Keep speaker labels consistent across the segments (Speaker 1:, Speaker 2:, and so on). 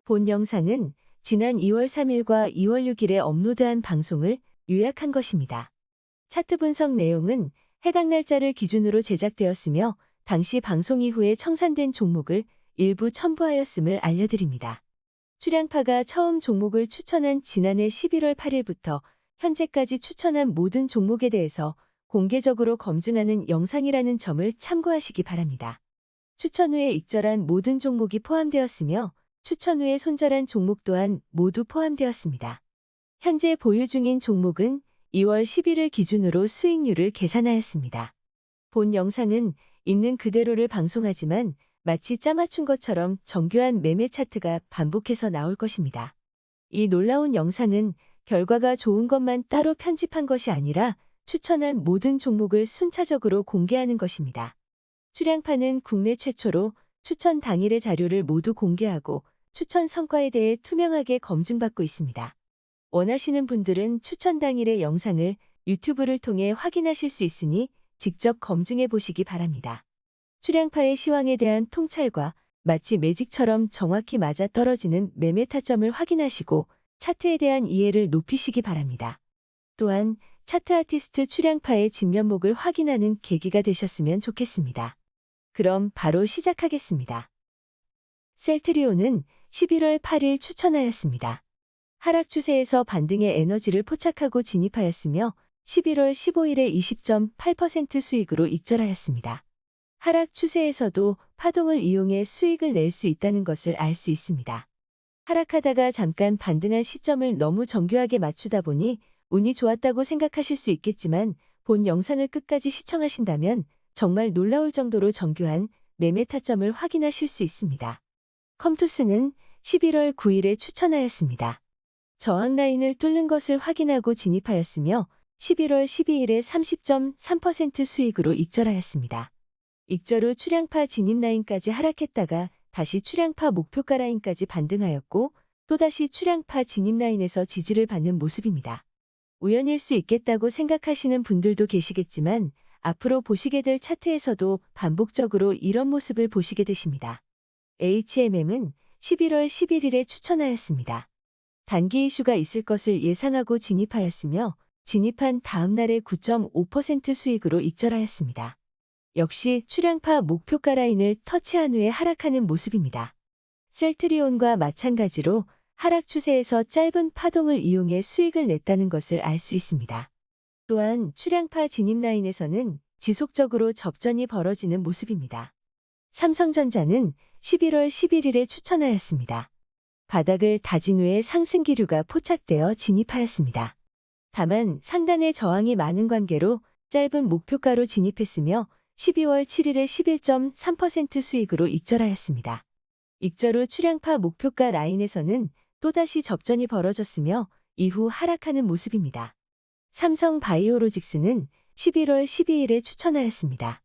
Speaker 1: 본 영상은 지난 2월 3일과 2월 6일에 업로드한 방송을 요약한 것입니다. 차트 분석 내용은 해당 날짜를 기준으로 제작되었으며 당시 방송 이후에 청산된 종목을 일부 첨부하였음을 알려드립니다. 출양파가 처음 종목을 추천한 지난해 11월 8일부터 현재까지 추천한 모든 종목에 대해서 공개적으로 검증하는 영상이라는 점을 참고하시기 바랍니다. 추천 후에 익절한 모든 종목이 포함되었으며 추천 후에 손절한 종목 또한 모두 포함되었습니다. 현재 보유 중인 종목은 2월 11일 기준으로 수익률을 계산하였습니다. 본 영상은 있는 그대로를 방송하지만 마치 짜맞춘 것처럼 정교한 매매 차트가 반복해서 나올 것입니다. 이 놀라운 영상은 결과가 좋은 것만 따로 편집한 것이 아니라 추천한 모든 종목을 순차적으로 공개하는 것입니다. 출양파는 국내 최초로 추천 당일의 자료를 모두 공개하고 추천 성과에 대해 투명하게 검증받고 있습니다. 원하시는 분들은 추천 당일의 영상을 유튜브를 통해 확인하실 수 있으니 직접 검증해 보시기 바랍니다. 출양파의 시황에 대한 통찰과 마치 매직처럼 정확히 맞아떨어지는 매매 타점을 확인하시고 차트에 대한 이해를 높이시기 바랍니다. 또한 차트 아티스트 출양파의 진면목을 확인하는 계기가 되셨으면 좋겠습니다. 그럼 바로 시작하겠습니다. 셀트리온은 11월 8일 추천하였습니다. 하락 추세에서 반등의 에너지를 포착하고 진입하였으며 11월 15일에 20.8% 수익으로 익절하였습니다. 하락 추세에서도 파동을 이용해 수익을 낼 수 있다는 것을 알 수 있습니다. 하락하다가 잠깐 반등한 시점을 너무 정교하게 맞추다 보니 운이 좋았다고 생각하실 수 있겠지만 본 영상을 끝까지 시청하신다면 정말 놀라울 정도로 정교한 매매 타점을 확인하실 수 있습니다. 컴투스는 11월 9일에 추천하였습니다. 저항 라인을 뚫는 것을 확인하고 진입하였으며 11월 12일에 30.3% 수익으로 익절하였습니다. 익절 후 출양파 진입 라인까지 하락했다가 다시 출양파 목표가 라인까지 반등하였고 또다시 출양파 진입 라인에서 지지를 받는 모습입니다. 우연일 수 있겠다고 생각하시는 분들도 계시겠지만 앞으로 보시게 될 차트에서도 반복적으로 이런 모습을 보시게 되십니다. HMM은 11월 11일에 추천하였습니다. 단기 이슈가 있을 것을 예상하고 진입하였으며 진입한 다음 날에 9.5% 수익으로 익절하였습니다. 역시 출양파 목표가 라인을 터치한 후에 하락하는 모습입니다. 셀트리온과 마찬가지로 하락 추세에서 짧은 파동을 이용해 수익을 냈다는 것을 알 수 있습니다. 또한 출양파 진입 라인에서는 지속적으로 접전이 벌어지는 모습입니다. 삼성전자는 11월 11일에 추천하였습니다. 바닥을 다진 후에 상승 기류가 포착되어 진입하였습니다. 다만 상단에 저항이 많은 관계로 짧은 목표가로 진입했으며 12월 7일에 11.3% 수익으로 익절하였습니다. 익절 후 출양파 목표가 라인에서는 또다시 접전이 벌어졌으며 이후 하락하는 모습입니다. 삼성 바이오로직스는 11월 12일에 추천하였습니다.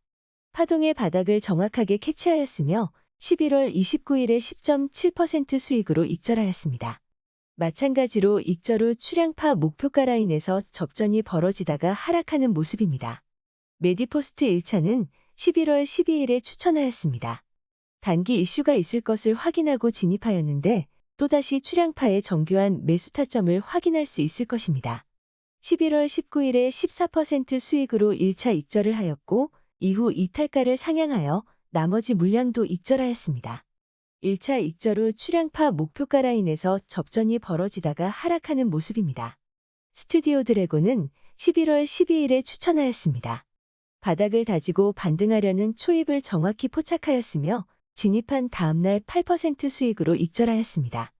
Speaker 1: 파동의 바닥을 정확하게 캐치하였으며 11월 29일에 10.7% 수익으로 익절하였습니다. 마찬가지로 익절 후 출양파 목표가 라인에서 접전이 벌어지다가 하락하는 모습입니다. 메디포스트 1차는 11월 12일에 추천하였습니다. 단기 이슈가 있을 것을 확인하고 진입하였는데 또다시 출양파의 정교한 매수 타점을 확인할 수 있을 것입니다. 11월 19일에 14% 수익으로 1차 익절을 하였고 이후 이탈가를 상향하여 나머지 물량도 익절하였습니다. 1차 익절 후 출양파 목표가 라인에서 접전이 벌어지다가 하락하는 모습입니다. 스튜디오 드래곤은 11월 12일에 추천하였습니다. 바닥을 다지고 반등하려는 초입을 정확히 포착하였으며 진입한 다음날 8% 수익으로 익절하였습니다.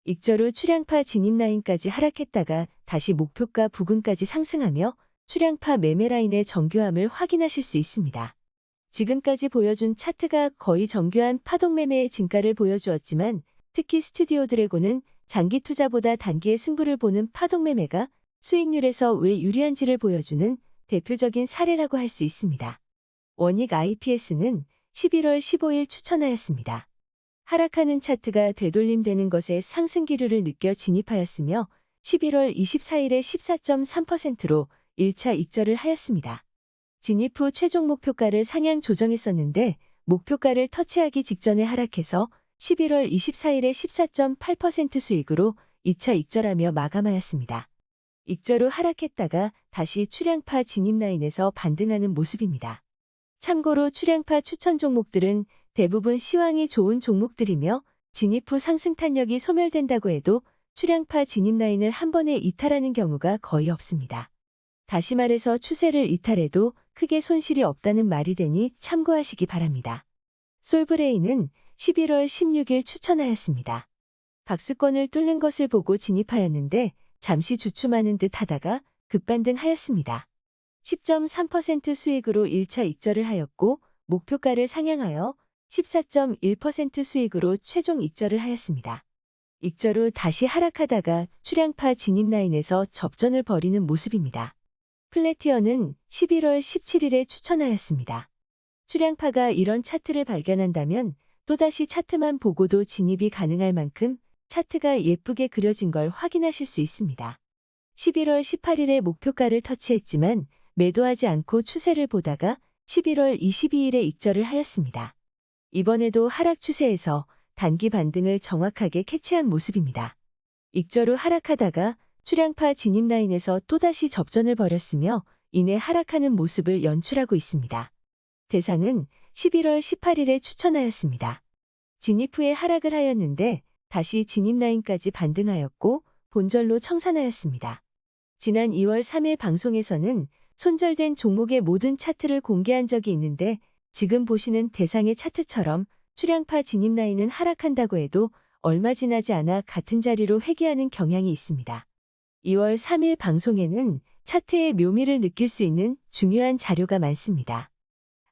Speaker 1: 익절 후 출양파 진입 라인까지 하락했다가 다시 목표가 부근까지 상승하며 출양파 매매 라인의 정교함을 확인하실 수 있습니다. 지금까지 보여준 차트가 거의 정교한 파동 매매의 진가를 보여주었지만 특히 스튜디오 드래곤은 장기 투자보다 단기의 승부를 보는 파동 매매가 수익률에서 왜 유리한지를 보여주는 대표적인 사례라고 할 수 있습니다. 원익 IPS는 11월 15일 추천하였습니다. 하락하는 차트가 되돌림되는 것에 상승 기류를 느껴 진입하였으며 11월 24일에 14.3%로 1차 익절을 하였습니다. 진입 후 최종 목표가를 상향 조정했었는데 목표가를 터치하기 직전에 하락해서 11월 24일에 14.8% 수익으로 2차 익절하며 마감하였습니다. 익절 후 하락했다가 다시 출량파 진입 라인에서 반등하는 모습입니다. 참고로 출량파 추천 종목들은 대부분 시황이 좋은 종목들이며 진입 후 상승 탄력이 소멸된다고 해도 출량파 진입 라인을 한 번에 이탈하는 경우가 거의 없습니다. 다시 말해서 추세를 이탈해도 크게 손실이 없다는 말이 되니 참고하시기 바랍니다. 솔브레인은 11월 16일 추천하였습니다. 박스권을 뚫는 것을 보고 진입하였는데 잠시 주춤하는 듯 하다가 급반등하였습니다. 10.3% 수익으로 1차 익절을 하였고 목표가를 상향하여 14.1% 수익으로 최종 익절을 하였습니다. 익절 후 다시 하락하다가 출량파 진입 라인에서 접전을 벌이는 모습입니다. 플래티어는 11월 17일에 추천하였습니다. 출량파가 이런 차트를 발견한다면 또다시 차트만 보고도 진입이 가능할 만큼 차트가 예쁘게 그려진 걸 확인하실 수 있습니다. 11월 18일에 목표가를 터치했지만 매도하지 않고 추세를 보다가 11월 22일에 익절을 하였습니다. 이번에도 하락 추세에서 단기 반등을 정확하게 캐치한 모습입니다. 익절 후 하락하다가 출량파 진입 라인에서 또다시 접전을 벌였으며 이내 하락하는 모습을 연출하고 있습니다. 대상은 11월 18일에 추천하였습니다. 진입 후에 하락을 하였는데 다시 진입 라인까지 반등하였고 본절로 청산하였습니다. 지난 2월 3일 방송에서는 손절된 종목의 모든 차트를 공개한 적이 있는데 지금 보시는 대상의 차트처럼 출량파 진입 라인은 하락한다고 해도 얼마 지나지 않아 같은 자리로 회귀하는 경향이 있습니다. 2월 3일 방송에는 차트의 묘미를 느낄 수 있는 중요한 자료가 많습니다.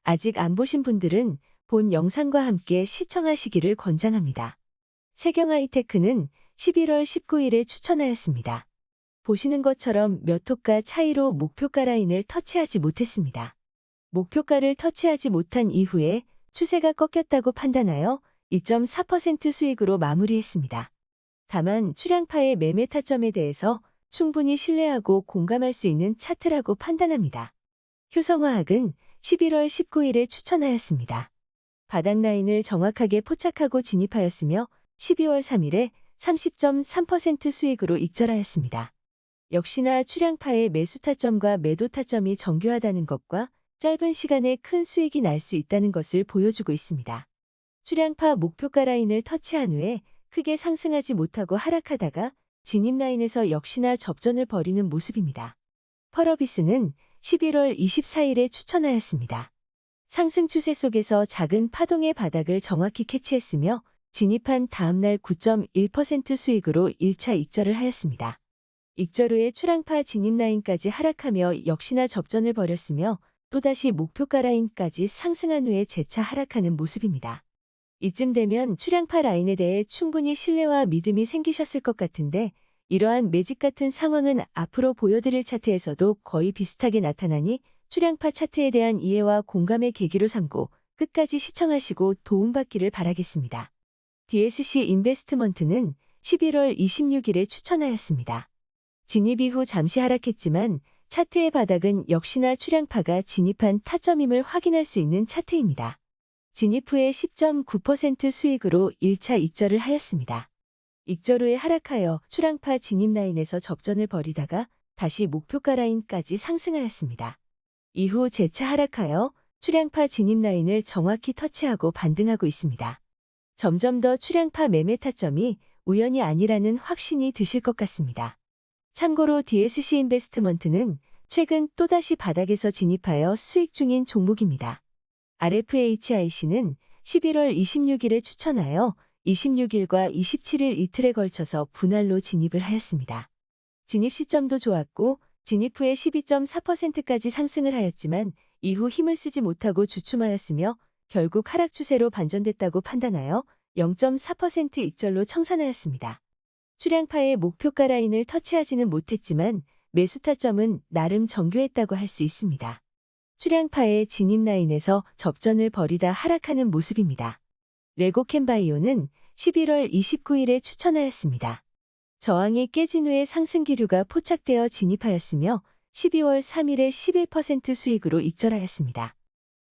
Speaker 1: 아직 안 보신 분들은 본 영상과 함께 시청하시기를 권장합니다. 세경하이테크는 11월 19일에 추천하였습니다. 보시는 것처럼 몇 호가 차이로 목표가 라인을 터치하지 못했습니다. 목표가를 터치하지 못한 이후에 추세가 꺾였다고 판단하여 2.4% 수익으로 마무리했습니다. 다만 출량파의 매매 타점에 대해서 충분히 신뢰하고 공감할 수 있는 차트라고 판단합니다. 효성화학은 11월 19일에 추천하였습니다. 바닥 라인을 정확하게 포착하고 진입하였으며 12월 3일에 30.3% 수익으로 익절하였습니다. 역시나 출량파의 매수 타점과 매도 타점이 정교하다는 것과 짧은 시간에 큰 수익이 날 수 있다는 것을 보여주고 있습니다. 출량파 목표가 라인을 터치한 후에 크게 상승하지 못하고 하락하다가 진입 라인에서 역시나 접전을 벌이는 모습입니다. 펄어비스는 11월 24일에 추천하였습니다. 상승 추세 속에서 작은 파동의 바닥을 정확히 캐치했으며 진입한 다음날 9.1% 수익으로 1차 익절을 하였습니다. 익절 후에 출량파 진입 라인까지 하락하며 역시나 접전을 벌였으며 또다시 목표가 라인까지 상승한 후에 재차 하락하는 모습입니다. 이쯤 되면 출량파 라인에 대해 충분히 신뢰와 믿음이 생기셨을 것 같은데 이러한 매직 같은 상황은 앞으로 보여드릴 차트에서도 거의 비슷하게 나타나니 출량파 차트에 대한 이해와 공감의 계기로 삼고 끝까지 시청하시고 도움받기를 바라겠습니다. DSC 인베스트먼트는 11월 26일에 추천하였습니다. 진입 이후 잠시 하락했지만 차트의 바닥은 역시나 출량파가 진입한 타점임을 확인할 수 있는 차트입니다. 진입 후에 10.9% 수익으로 1차 익절을 하였습니다. 익절 후에 하락하여 출량파 진입 라인에서 접전을 벌이다가 다시 목표가 라인까지 상승하였습니다. 이후 재차 하락하여 출량파 진입 라인을 정확히 터치하고 반등하고 있습니다. 점점 더 출량파 매매 타점이 우연이 아니라는 확신이 드실 것 같습니다. 참고로 DSC 인베스트먼트는 최근 또다시 바닥에서 진입하여 수익 중인 종목입니다. RFHIC는 11월 26일에 추천하여 26일과 27일 이틀에 걸쳐서 분할로 진입을 하였습니다. 진입 시점도 좋았고 진입 후에 12.4%까지 상승을 하였지만 이후 힘을 쓰지 못하고 주춤하였으며 결국 하락 추세로 반전됐다고 판단하여 0.4% 익절로 청산하였습니다. 출량파의 목표가 라인을 터치하지는 못했지만 매수 타점은 나름 정교했다고 할 수 있습니다. 출량파의 진입 라인에서 접전을 벌이다 하락하는 모습입니다. 레고캠바이오는 11월 29일에 추천하였습니다. 저항이 깨진 후에 상승 기류가 포착되어 진입하였으며 12월 3일에 11% 수익으로 익절하였습니다.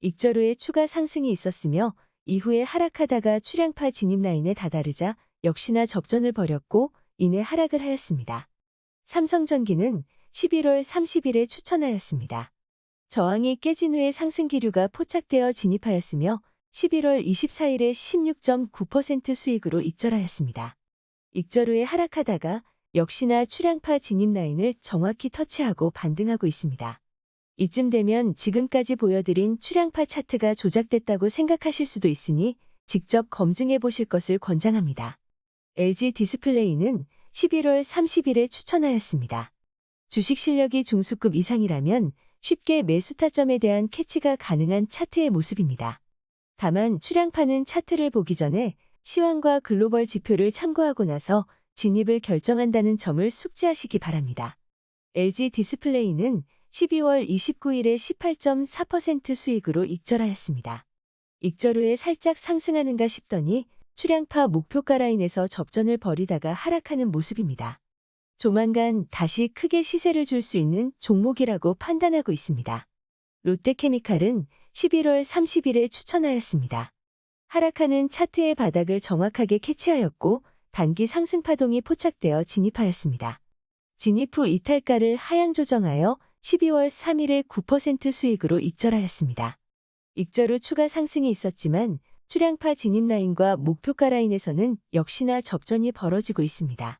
Speaker 1: 익절 후에 추가 상승이 있었으며 이후에 하락하다가 출량파 진입 라인에 다다르자 역시나 접전을 벌였고 이내 하락을 하였습니다. 삼성전기는 11월 30일에 추천하였습니다. 저항이 깨진 후에 상승 기류가 포착되어 진입하였으며 11월 24일에 16.9% 수익으로 익절하였습니다. 익절 후에 하락하다가 역시나 출량파 진입 라인을 정확히 터치하고 반등하고 있습니다. 이쯤 되면 지금까지 보여드린 출량파 차트가 조작됐다고 생각하실 수도 있으니 직접 검증해 보실 것을 권장합니다. LG 디스플레이는 11월 30일에 추천하였습니다. 주식 실력이 중수급 이상이라면 쉽게 매수 타점에 대한 캐치가 가능한 차트의 모습입니다. 다만 출량파는 차트를 보기 전에 시황과 글로벌 지표를 참고하고 나서 진입을 결정한다는 점을 숙지하시기 바랍니다. LG 디스플레이는 12월 29일에 18.4% 수익으로 익절하였습니다. 익절 후에 살짝 상승하는가 싶더니 출량파 목표가 라인에서 접전을 벌이다가 하락하는 모습입니다. 조만간 다시 크게 시세를 줄 수 있는 종목이라고 판단하고 있습니다. 롯데케미칼은 11월 30일에 추천하였습니다. 하락하는 차트의 바닥을 정확하게 캐치하였고 단기 상승 파동이 포착되어 진입하였습니다. 진입 후 이탈가를 하향 조정하여 12월 3일에 9% 수익으로 익절하였습니다. 익절 후 추가 상승이 있었지만 출량파 진입 라인과 목표가 라인에서는 역시나 접전이 벌어지고 있습니다.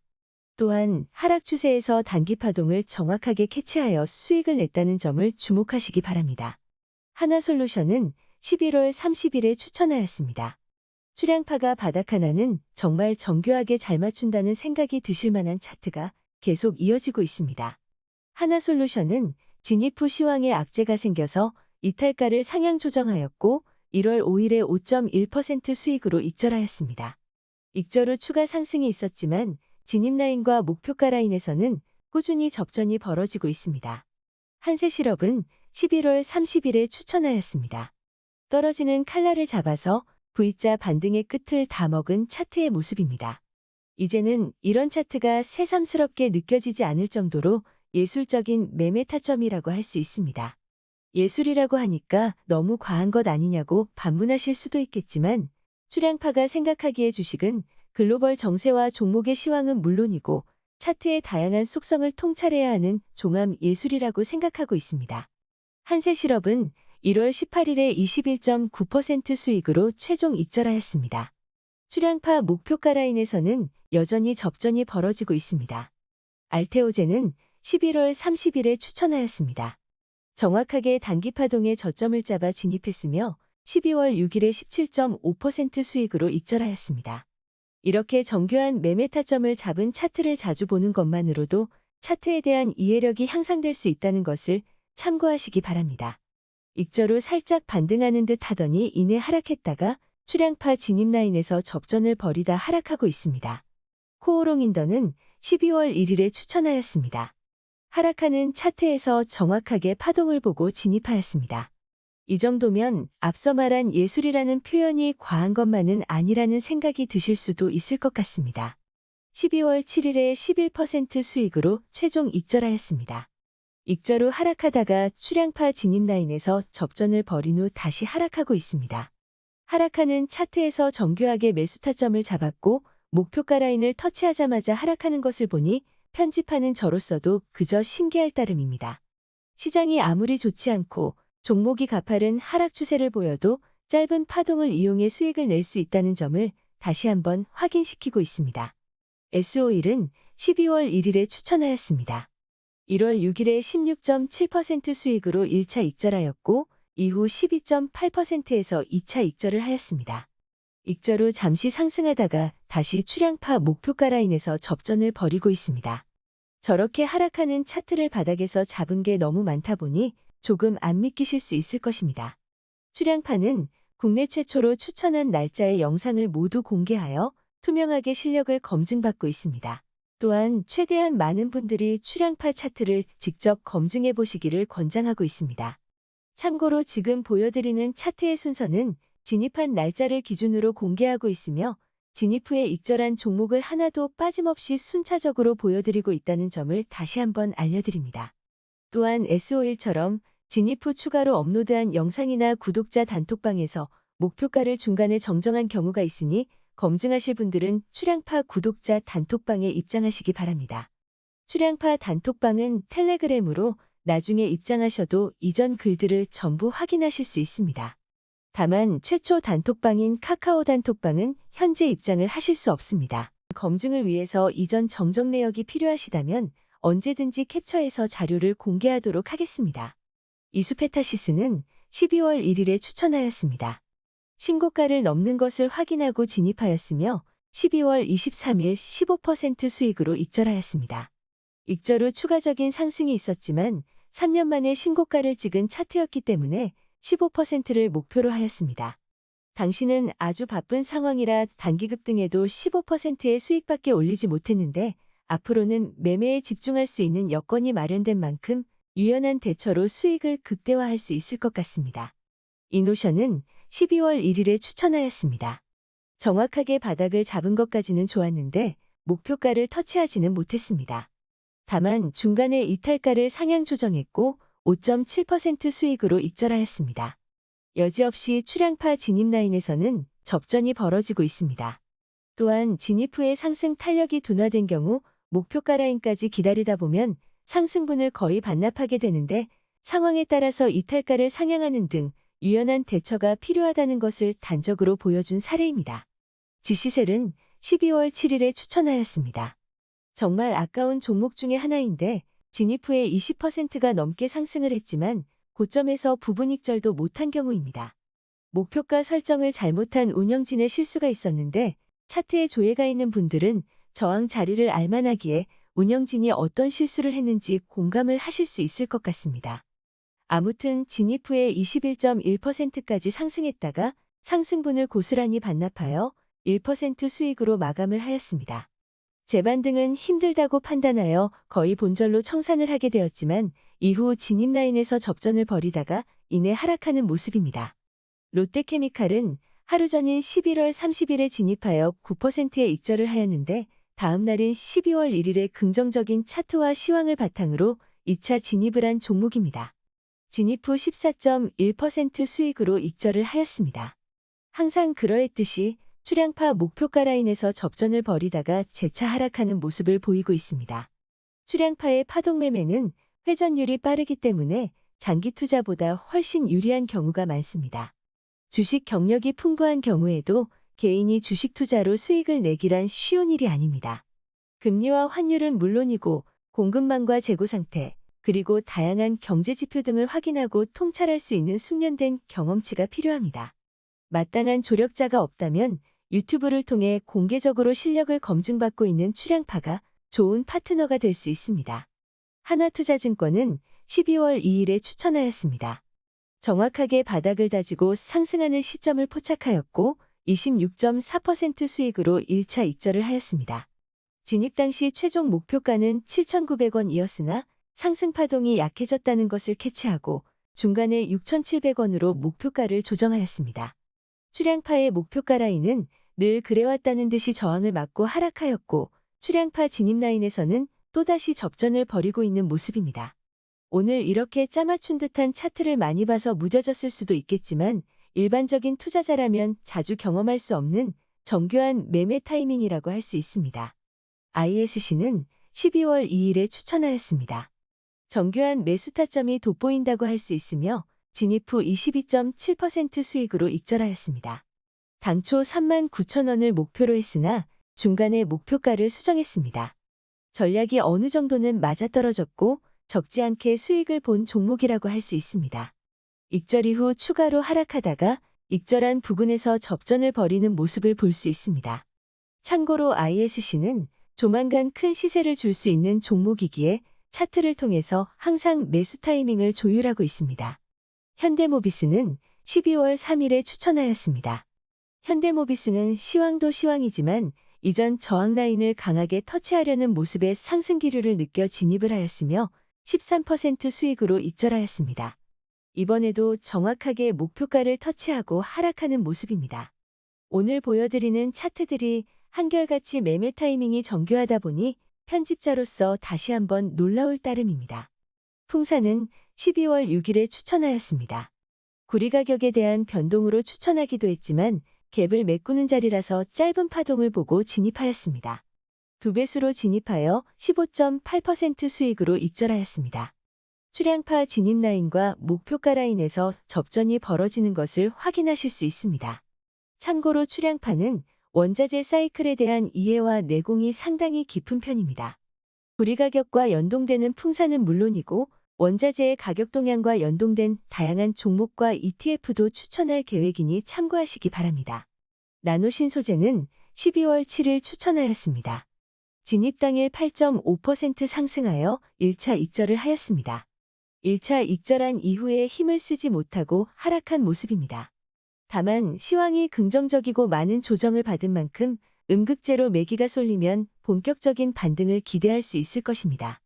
Speaker 1: 또한 하락 추세에서 단기 파동을 정확하게 캐치하여 수익을 냈다는 점을 주목하시기 바랍니다. 하나솔루션은 11월 30일에 추천하였습니다. 출량파가 바닥하나는 정말 정교하게 잘 맞춘다는 생각이 드실 만한 차트가 계속 이어지고 있습니다. 하나솔루션은 진입 후 시황에 악재가 생겨서 이탈가를 상향 조정하였고 1월 5일에 5.1% 수익으로 익절하였습니다. 익절 후 추가 상승이 있었지만 진입 라인과 목표가 라인에서는 꾸준히 접전이 벌어지고 있습니다. 한세실업은 11월 30일에 추천하였습니다. 떨어지는 칼날을 잡아서 V자 반등의 끝을 다 먹은 차트의 모습입니다. 이제는 이런 차트가 새삼스럽게 느껴지지 않을 정도로 예술적인 매매 타점이라고 할 수 있습니다. 예술이라고 하니까 너무 과한 것 아니냐고 반문하실 수도 있겠지만 출량파가 생각하기에 주식은 글로벌 정세와 종목의 시황은 물론이고 차트의 다양한 속성을 통찰해야 하는 종합 예술이라고 생각하고 있습니다. 한세실업은 1월 18일에 21.9% 수익으로 최종 익절하였습니다. 출량파 목표가 라인에서는 여전히 접전이 벌어지고 있습니다. 알테오젠은 11월 30일에 추천하였습니다. 정확하게 단기 파동에 저점을 잡아 진입했으며 12월 6일에 17.5% 수익으로 익절하였습니다. 이렇게 정교한 매매 타점을 잡은 차트를 자주 보는 것만으로도 차트에 대한 이해력이 향상될 수 있다는 것을 참고하시기 바랍니다. 익절 후 살짝 반등하는 듯 하더니 이내 하락했다가 출량파 진입 라인에서 접전을 벌이다 하락하고 있습니다. 코오롱인더는 12월 1일에 추천하였습니다. 하락하는 차트에서 정확하게 파동을 보고 진입하였습니다. 이 정도면 앞서 말한 예술이라는 표현이 과한 것만은 아니라는 생각이 드실 수도 있을 것 같습니다. 12월 7일에 11% 수익으로 최종 익절하였습니다. 익절 후 하락하다가 출량파 진입 라인에서 접전을 벌인 후 다시 하락하고 있습니다. 하락하는 차트에서 정교하게 매수 타점을 잡았고 목표가 라인을 터치하자마자 하락하는 것을 보니 편집하는 저로서도 그저 신기할 따름입니다. 시장이 아무리 좋지 않고 종목이 가파른 하락 추세를 보여도 짧은 파동을 이용해 수익을 낼 수 있다는 점을 다시 한번 확인시키고 있습니다. S-오일은 12월 1일에 추천하였습니다. 1월 6일에 16.7% 수익으로 1차 익절하였고 이후 12.8%에서 2차 익절을 하였습니다. 익절 후 잠시 상승하다가 다시 출량파 목표가 라인에서 접전을 벌이고 있습니다. 저렇게 하락하는 차트를 바닥에서 잡은 게 너무 많다 보니 조금 안 믿기실 수 있을 것입니다. 출량파는 국내 최초로 추천한 날짜의 영상을 모두 공개하여 투명하게 실력을 검증받고 있습니다. 또한 최대한 많은 분들이 출량파 차트를 직접 검증해 보시기를 권장하고 있습니다. 참고로 지금 보여드리는 차트의 순서는 진입한 날짜를 기준으로 공개하고 있으며 진입 후에 익절한 종목을 하나도 빠짐없이 순차적으로 보여드리고 있다는 점을 다시 한번 알려드립니다. 또한 S-오일처럼 진입 후 추가로 업로드한 영상이나 구독자 단톡방에서 목표가를 중간에 정정한 경우가 있으니 검증하실 분들은 출향파 구독자 단톡방에 입장하시기 바랍니다. 출향파 단톡방은 텔레그램으로 나중에 입장하셔도 이전 글들을 전부 확인하실 수 있습니다. 다만 최초 단톡방인 카카오 단톡방은 현재 입장을 하실 수 없습니다. 검증을 위해서 이전 정정 내역이 필요하시다면 언제든지 캡처해서 자료를 공개하도록 하겠습니다. 이수페타시스는 12월 1일에 추천하였습니다. 신고가를 넘는 것을 확인하고 진입하였으며 12월 23일 15% 수익으로 익절하였습니다. 익절 후 추가적인 상승이 있었지만 3년 만에 신고가를 찍은 차트였기 때문에 15%를 목표로 하였습니다. 당시는 아주 바쁜 상황이라 단기급 등에도 15%의 수익밖에 올리지 못했는데 앞으로는 매매에 집중할 수 있는 여건이 마련된 만큼 유연한 대처로 수익을 극대화할 수 있을 것 같습니다. 이노션은 12월 1일에 추천하였습니다. 정확하게 바닥을 잡은 것까지는 좋았는데 목표가를 터치하지는 못했습니다. 다만 중간에 이탈가를 상향 조정했고 5.7% 수익으로 익절하였습니다. 여지없이 출향파 진입 라인에서는 접전이 벌어지고 있습니다. 또한 진입 후에 상승 탄력이 둔화된 경우 목표가 라인까지 기다리다 보면 상승분을 거의 반납하게 되는데 상황에 따라서 이탈가를 상향하는 등 유연한 대처가 필요하다는 것을 단적으로 보여준 사례입니다. 지시셀은 12월 7일에 추천하였습니다. 정말 아까운 종목 중에 하나인데 진입 후에 20%가 넘게 상승을 했지만 고점에서 부분 익절도 못한 경우입니다. 목표가 설정을 잘못한 운영진의 실수가 있었는데 차트에 조회가 있는 분들은 저항 자리를 알만하기에 운영진이 어떤 실수를 했는지 공감을 하실 수 있을 것 같습니다. 아무튼 진입 후에 21.1%까지 상승했다가 상승분을 고스란히 반납하여 1% 수익으로 마감을 하였습니다. 재반등은 힘들다고 판단하여 거의 본절로 청산을 하게 되었지만 이후 진입 라인에서 접전을 벌이다가 이내 하락하는 모습입니다. 롯데케미칼은 하루 전인 11월 30일에 진입하여 9%의 익절을 하였는데 다음 날인 12월 1일에 긍정적인 차트와 시황을 바탕으로 2차 진입을 한 종목입니다. 진입 후 14.1% 수익으로 익절을 하였습니다. 항상 그러했듯이 출향파 목표가 라인에서 접전을 벌이다가 재차 하락하는 모습을 보이고 있습니다. 출향파의 파동 매매는 회전율이 빠르기 때문에 장기 투자보다 훨씬 유리한 경우가 많습니다. 주식 경력이 풍부한 경우에도 개인이 주식 투자로 수익을 내기란 쉬운 일이 아닙니다. 금리와 환율은 물론이고 공급망과 재고 상태, 그리고 다양한 경제 지표 등을 확인하고 통찰할 수 있는 숙련된 경험치가 필요합니다. 마땅한 조력자가 없다면 유튜브를 통해 공개적으로 실력을 검증받고 있는 출향파가 좋은 파트너가 될 수 있습니다. 하나투자증권은 12월 2일에 추천하였습니다. 정확하게 바닥을 다지고 상승하는 시점을 포착하였고 26.4% 수익으로 1차 익절을 하였습니다. 진입 당시 최종 목표가는 7,900원이었으나 상승 파동이 약해졌다는 것을 캐치하고 중간에 6,700원으로 목표가를 조정하였습니다. 출향파의 목표가 라인은 늘 그래왔다는 듯이 저항을 맞고 하락하였고 출향파 진입 라인에서는 또다시 접전을 벌이고 있는 모습입니다. 오늘 이렇게 짜맞춘 듯한 차트를 많이 봐서 무뎌졌을 수도 있겠지만 일반적인 투자자라면 자주 경험할 수 없는 정교한 매매 타이밍이라고 할 수 있습니다. ISC는 12월 2일에 추천하였습니다. 정교한 매수 타점이 돋보인다고 할 수 있으며 진입 후 22.7% 수익으로 익절하였습니다. 당초 39,000원을 목표로 했으나 중간에 목표가를 수정했습니다. 전략이 어느 정도는 맞아떨어졌고 적지 않게 수익을 본 종목이라고 할 수 있습니다. 익절 이후 추가로 하락하다가 익절한 부근에서 접전을 벌이는 모습을 볼 수 있습니다. 참고로 ISC는 조만간 큰 시세를 줄 수 있는 종목이기에 차트를 통해서 항상 매수 타이밍을 조율하고 있습니다. 현대모비스는 12월 3일에 추천하였습니다. 현대모비스는 시황도 시황이지만 이전 저항 라인을 강하게 터치하려는 모습의 상승 기류를 느껴 진입을 하였으며 13% 수익으로 익절하였습니다. 이번에도 정확하게 목표가를 터치하고 하락하는 모습입니다. 오늘 보여드리는 차트들이 한결같이 매매 타이밍이 정교하다 보니 편집자로서 다시 한번 놀라울 따름입니다. 풍사는 12월 6일에 추천하였습니다. 구리 가격에 대한 변동으로 추천하기도 했지만 갭을 메꾸는 자리라서 짧은 파동을 보고 진입하였습니다. 두 배수로 진입하여 15.8% 수익으로 익절하였습니다. 출향파 진입 라인과 목표가 라인에서 접전이 벌어지는 것을 확인하실 수 있습니다. 참고로 출향파는 원자재 사이클에 대한 이해와 내공이 상당히 깊은 편입니다. 구리 가격과 연동되는 풍사는 물론이고 원자재의 가격 동향과 연동된 다양한 종목과 ETF도 추천할 계획이니 참고하시기 바랍니다. 나노신소재는 12월 7일 추천하였습니다. 진입 당일 8.5% 상승하여 1차 익절을 하였습니다. 1차 익절한 이후에 힘을 쓰지 못하고 하락한 모습입니다. 다만 시황이 긍정적이고 많은 조정을 받은 만큼 음극재로 매기가 쏠리면 본격적인 반등을 기대할 수 있을 것입니다.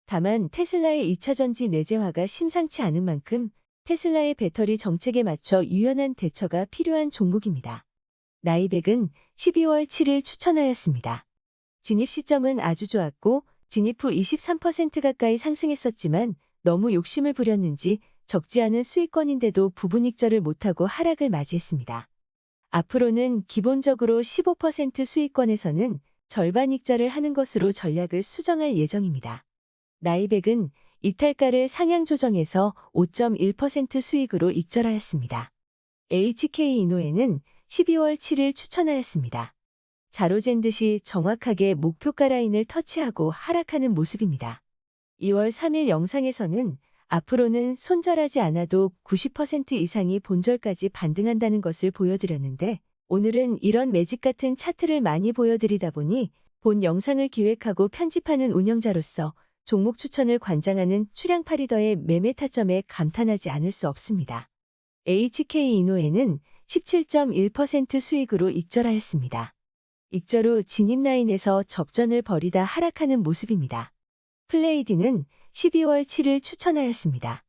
Speaker 1: 다만 테슬라의 2차 전지 내재화가 심상치 않은 만큼 테슬라의 배터리 정책에 맞춰 유연한 대처가 필요한 종목입니다. 나이백은 12월 7일 추천하였습니다. 진입 시점은 아주 좋았고 진입 후 23% 가까이 상승했었지만 너무 욕심을 부렸는지 적지 않은 수익권인데도 부분 익절을 못하고 하락을 맞이했습니다. 앞으로는 기본적으로 15% 수익권에서는 절반 익절을 하는 것으로 전략을 수정할 예정입니다. 나이백은 이탈가를 상향 조정해서 5.1% 수익으로 익절하였습니다. HK이노에는 12월 7일 추천하였습니다. 자로잰 듯이 정확하게 목표가 라인을 터치하고 하락하는 모습입니다. 2월 3일 영상에서는 앞으로는 손절하지 않아도 90% 이상이 본절까지 반등한다는 것을 보여드렸는데 오늘은 이런 매직 같은 차트를 많이 보여드리다 보니 본 영상을 기획하고 편집하는 운영자로서 종목 추천을 관장하는 출향파 리더의 매매 타점에 감탄하지 않을 수 없습니다. HK이노에는 17.1% 수익으로 익절하였습니다. 익절 후 진입 라인에서 접전을 벌이다 하락하는 모습입니다. 플레이디는 12월 7일 추천하였습니다.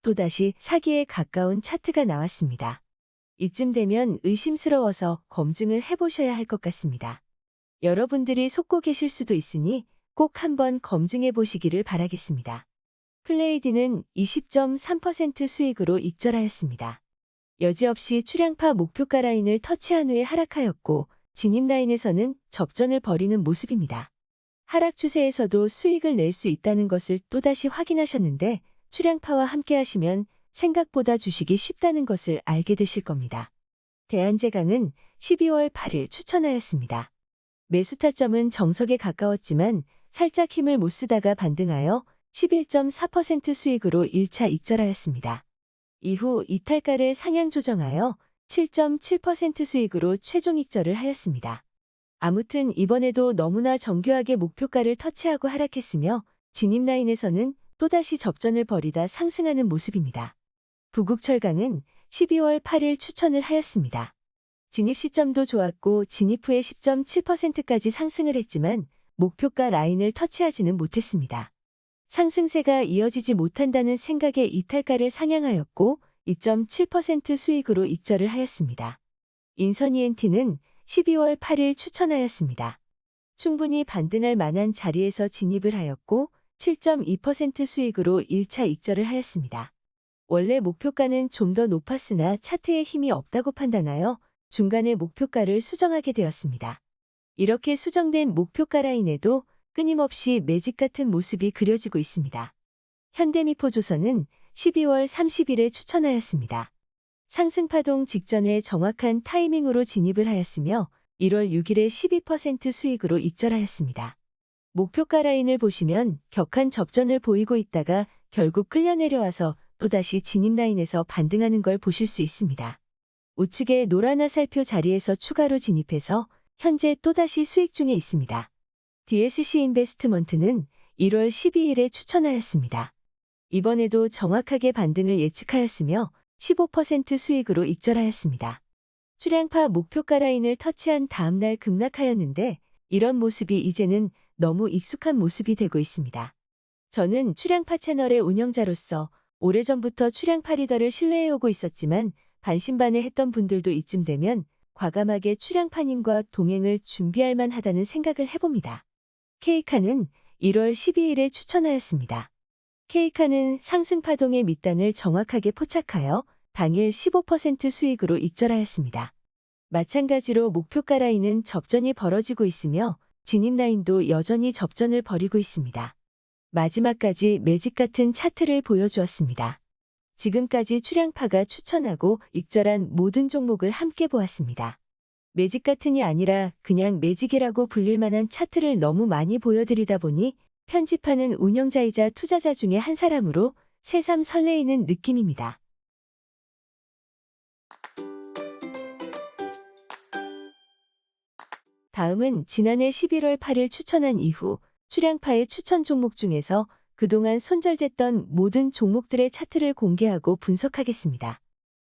Speaker 1: 또다시 사기에 가까운 차트가 나왔습니다. 이쯤 되면 의심스러워서 검증을 해보셔야 할 것 같습니다. 여러분들이 속고 계실 수도 있으니 꼭 한번 검증해 보시기를 바라겠습니다. 플레이디는 20.3% 수익으로 익절하였습니다. 여지없이 출향파 목표가 라인을 터치한 후에 하락하였고 진입 라인에서는 접전을 벌이는 모습입니다. 하락 추세에서도 수익을 낼 수 있다는 것을 또다시 확인하셨는데 출향파와 함께 하시면 생각보다 주식이 쉽다는 것을 알게 되실 겁니다. 대한제강은 12월 8일 추천하였습니다. 매수 타점은 정석에 가까웠지만 살짝 힘을 못 쓰다가 반등하여 11.4% 수익으로 1차 익절하였습니다. 이후 이탈가를 상향 조정하여 7.7% 수익으로 최종 익절을 하였습니다. 아무튼 이번에도 너무나 정교하게 목표가를 터치하고 하락했으며 진입 라인에서는 또다시 접전을 벌이다 상승하는 모습입니다. 부국철강은 12월 8일 추천을 하였습니다. 진입 시점도 좋았고 진입 후에 10.7%까지 상승을 했지만 목표가 라인을 터치하지는 못했습니다. 상승세가 이어지지 못한다는 생각에 이탈가를 상향하였고 2.7% 수익으로 익절을 하였습니다. 인선이엔티는 12월 8일 추천하였습니다. 충분히 반등할 만한 자리에서 진입을 하였고 7.2% 수익으로 1차 익절을 하였습니다. 원래 목표가는 좀 더 높았으나 차트에 힘이 없다고 판단하여 중간에 목표가를 수정하게 되었습니다. 이렇게 수정된 목표가 라인에도 끊임없이 매직 같은 모습이 그려지고 있습니다. 현대미포조선은 12월 30일에 추천하였습니다. 상승파동 직전에 정확한 타이밍으로 진입을 하였으며 1월 6일에 12% 수익으로 익절하였습니다. 목표가 라인을 보시면 격한 접전을 보이고 있다가 결국 끌려 내려와서 또다시 진입 라인에서 반등하는 걸 보실 수 있습니다. 우측의 노란 화살표 자리에서 추가로 진입해서 현재 또다시 수익 중에 있습니다. DSC 인베스트먼트는 1월 12일에 추천하였습니다. 이번에도 정확하게 반등을 예측하였으며 15% 수익으로 익절하였습니다. 출향파 목표가 라인을 터치한 다음날 급락하였는데 이런 모습이 이제는 너무 익숙한 모습이 되고 있습니다. 저는 출향파 채널의 운영자로서 오래전부터 출향파 리더를 신뢰해오고 있었지만 반신반의했던 분들도 이쯤 되면 과감하게 출향파님과 동행을 준비할 만하다는 생각을 해봅니다. 케이카는 1월 12일에 추천하였습니다. K카는 상승 파동의 밑단을 정확하게 포착하여 당일 15% 수익으로 익절하였습니다. 마찬가지로 목표가 라인은 접전이 벌어지고 있으며 진입 라인도 여전히 접전을 벌이고 있습니다. 마지막까지 매직 같은 차트를 보여주었습니다. 지금까지 출향파가 추천하고 익절한 모든 종목을 함께 보았습니다. 매직 같은이 아니라 그냥 매직이라고 불릴 만한 차트를 너무 많이 보여드리다 보니 편집하는 운영자이자 투자자 중에 한 사람으로 새삼 설레이는 느낌입니다. 다음은 지난해 11월 8일 추천한 이후 출향파의 추천 종목 중에서 그동안 손절됐던 모든 종목들의 차트를 공개하고 분석하겠습니다.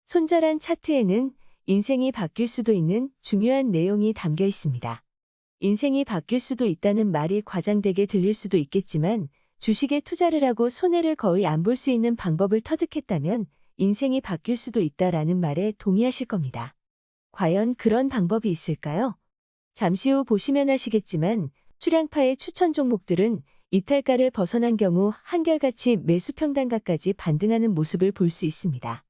Speaker 1: 손절한 차트에는 인생이 바뀔 수도 있는 중요한 내용이 담겨 있습니다. 인생이 바뀔 수도 있다는 말이 과장되게 들릴 수도 있겠지만 주식에 투자를 하고 손해를 거의 안 볼 수 있는 방법을 터득했다면 인생이 바뀔 수도 있다라는 말에 동의하실 겁니다. 과연 그런 방법이 있을까요? 잠시 후 보시면 아시겠지만 출향파의 추천 종목들은 이탈가를 벗어난 경우 한결같이 매수 평단가까지 반등하는 모습을 볼 수 있습니다.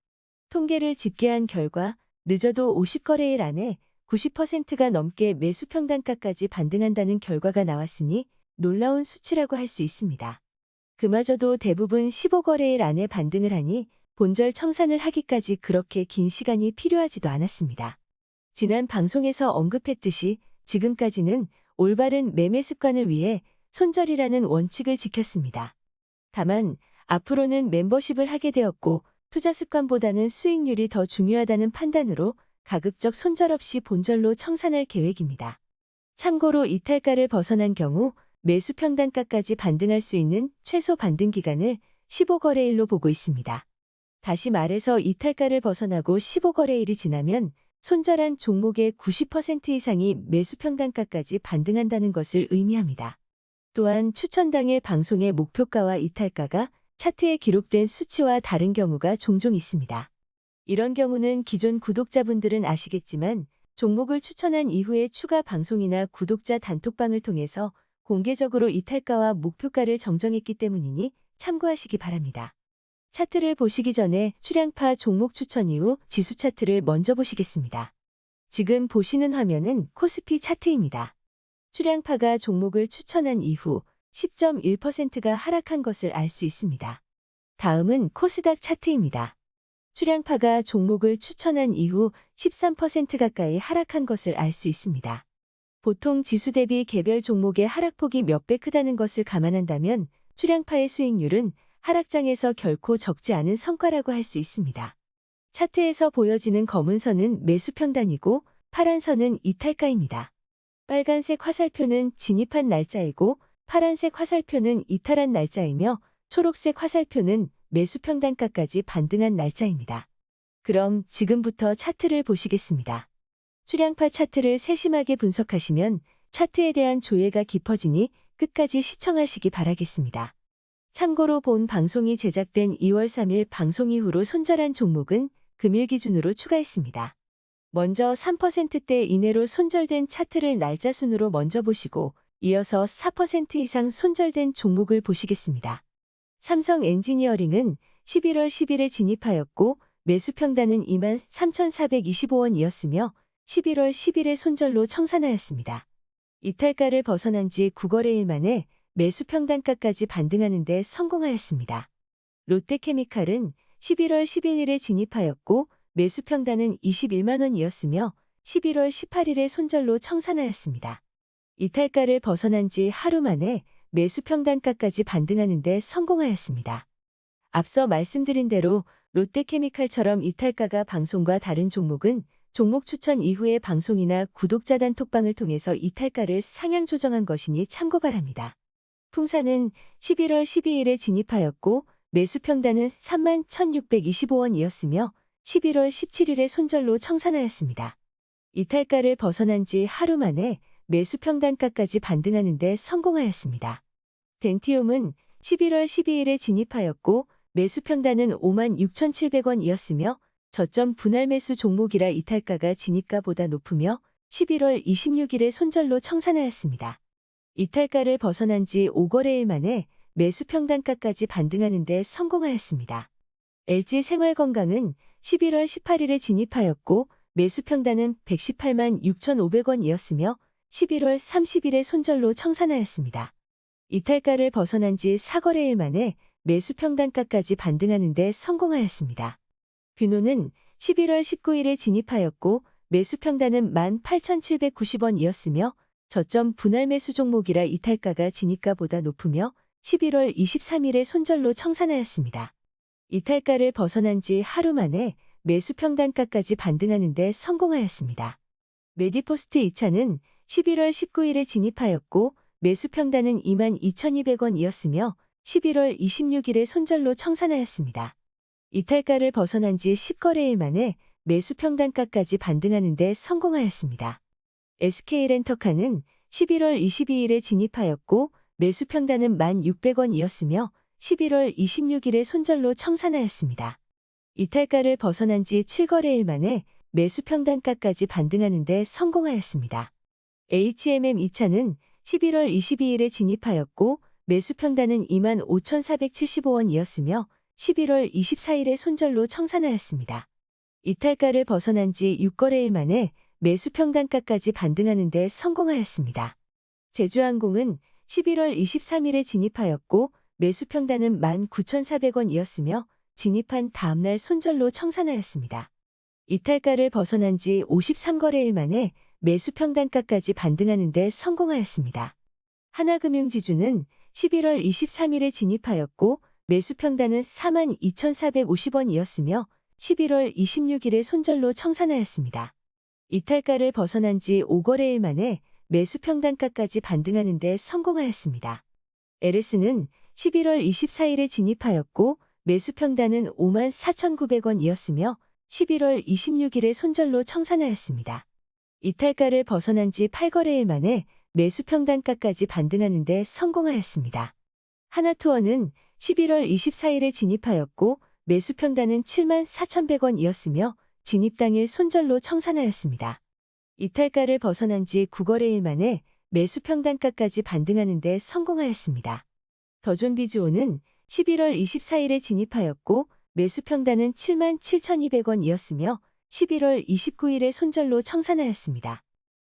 Speaker 1: 통계를 집계한 결과 늦어도 50거래일 안에 90%가 넘게 매수 평단가까지 반등한다는 결과가 나왔으니 놀라운 수치라고 할 수 있습니다. 그마저도 대부분 15거래일 안에 반등을 하니 본절 청산을 하기까지 그렇게 긴 시간이 필요하지도 않았습니다. 지난 방송에서 언급했듯이 지금까지는 올바른 매매 습관을 위해 손절이라는 원칙을 지켰습니다. 다만 앞으로는 멤버십을 하게 되었고 투자 습관보다는 수익률이 더 중요하다는 판단으로 가급적 손절 없이 본절로 청산할 계획입니다. 참고로 이탈가를 벗어난 경우 매수 평단가까지 반등할 수 있는 최소 반등 기간을 15거래일로 보고 있습니다. 다시 말해서 이탈가를 벗어나고 15거래일이 지나면 손절한 종목의 90% 이상이 매수 평단가까지 반등한다는 것을 의미합니다. 또한 추천 당일 방송의 목표가와 이탈가가 차트에 기록된 수치와 다른 경우가 종종 있습니다. 이런 경우는 기존 구독자분들은 아시겠지만 종목을 추천한 이후에 추가 방송이나 구독자 단톡방을 통해서 공개적으로 이탈가와 목표가를 정정했기 때문이니 참고하시기 바랍니다. 차트를 보시기 전에 출향파 종목 추천 이후 지수 차트를 먼저 보시겠습니다. 지금 보시는 화면은 코스피 차트입니다. 출향파가 종목을 추천한 이후 10.1%가 하락한 것을 알 수 있습니다. 다음은 코스닥 차트입니다. 출향파가 종목을 추천한 이후 13% 가까이 하락한 것을 알 수 있습니다. 보통 지수 대비 개별 종목의 하락폭이 몇 배 크다는 것을 감안한다면 출향파의 수익률은 하락장에서 결코 적지 않은 성과라고 할 수 있습니다. 차트에서 보여지는 검은 선은 매수 평단이고 파란 선은 이탈가입니다. 빨간색 화살표는 진입한 날짜이고 파란색 화살표는 이탈한 날짜이며 초록색 화살표는 매수 평단가까지 반등한 날짜입니다. 그럼 지금부터 차트를 보시겠습니다. 출향파 차트를 세심하게 분석하시면 차트에 대한 조예가 깊어지니 끝까지 시청하시기 바라겠습니다. 참고로 본 방송이 제작된 2월 3일 방송 이후로 손절한 종목은 금일 기준으로 추가했습니다. 먼저 3%대 이내로 손절된 차트를 날짜 순으로 먼저 보시고 이어서 4% 이상 손절된 종목을 보시겠습니다. 삼성 엔지니어링은 11월 10일에 진입하였고 매수 평단은 23,425원이었으며 11월 10일에 손절로 청산하였습니다. 이탈가를 벗어난 지 9거래일 만에 매수 평단가까지 반등하는 데 성공하였습니다. 롯데케미칼은 11월 11일에 진입하였고 매수 평단은 21만원이었으며 11월 18일에 손절로 청산하였습니다. 이탈가를 벗어난 지 하루 만에 매수 평단가까지 반등하는 데 성공하였습니다. 앞서 말씀드린 대로 롯데케미칼처럼 이탈가가 방송과 다른 종목은 종목 추천 이후의 방송이나 구독자 단톡방을 통해서 이탈가를 상향 조정한 것이니 참고 바랍니다. 풍산은 11월 12일에 진입하였고 매수 평단은 31,625원이었으며 11월 17일에 손절로 청산하였습니다. 이탈가를 벗어난 지 하루 만에 매수 평단가까지 반등하는 데 성공하였습니다. 덴티움은 11월 12일에 진입하였고 매수 평단은 56,700원이었으며 저점 분할 매수 종목이라 이탈가가 진입가보다 높으며 11월 26일에 손절로 청산하였습니다. 이탈가를 벗어난 지 5거래일 만에 매수 평단가까지 반등하는 데 성공하였습니다. LG생활건강은 11월 18일에 진입하였고 매수 평단은 118만 6,500원이었으며 11월 30일에 손절로 청산하였습니다. 이탈가를 벗어난 지 4거래일 만에 매수 평단가까지 반등하는 데 성공하였습니다. 뷰노는 11월 19일에 진입하였고 매수 평단은 18,790원이었으며 저점 분할 매수 종목이라 이탈가가 진입가보다 높으며 11월 23일에 손절로 청산하였습니다. 이탈가를 벗어난 지 하루 만에 매수 평단가까지 반등하는 데 성공하였습니다. 메디포스트 2차는 11월 19일에 진입하였고 매수 평단은 22,200원이었으며 11월 26일에 손절로 청산하였습니다. 이탈가를 벗어난 지 10거래일 만에 매수 평단가까지 반등하는 데 성공하였습니다. SK렌터카는 11월 22일에 진입하였고 매수 평단은 1,600원이었으며 11월 26일에 손절로 청산하였습니다. 이탈가를 벗어난 지 7거래일 만에 매수 평단가까지 반등하는 데 성공하였습니다. HMM2차는 11월 22일에 진입하였고 매수 평단은 25,475원이었으며 11월 24일에 손절로 청산하였습니다. 이탈가를 벗어난 지 6거래일 만에 매수 평단가까지 반등하는 데 성공하였습니다. 제주항공은 11월 23일에 진입하였고 매수 평단은 19,400원이었으며 진입한 다음날 손절로 청산하였습니다. 이탈가를 벗어난 지 53거래일 만에 매수 평단가까지 반등하는 데 성공하였습니다. 하나금융지주는 11월 23일에 진입하였고 매수 평단은 42,450원이었으며 11월 26일에 손절로 청산하였습니다. 이탈가를 벗어난 지 5거래일 만에 매수 평단가까지 반등하는 데 성공하였습니다. LS는 11월 24일에 진입하였고 매수 평단은 54,900원이었으며 11월 26일에 손절로 청산하였습니다. 이탈가를 벗어난 지 8거래일 만에 매수 평단가까지 반등하는 데 성공하였습니다. 하나투어는 11월 24일에 진입하였고 매수 평단은 74,100원이었으며 진입 당일 손절로 청산하였습니다. 이탈가를 벗어난 지 9거래일 만에 매수 평단가까지 반등하는 데 성공하였습니다. 더존비즈오는 11월 24일에 진입하였고 매수 평단은 77,200원이었으며 11월 29일에 손절로 청산하였습니다.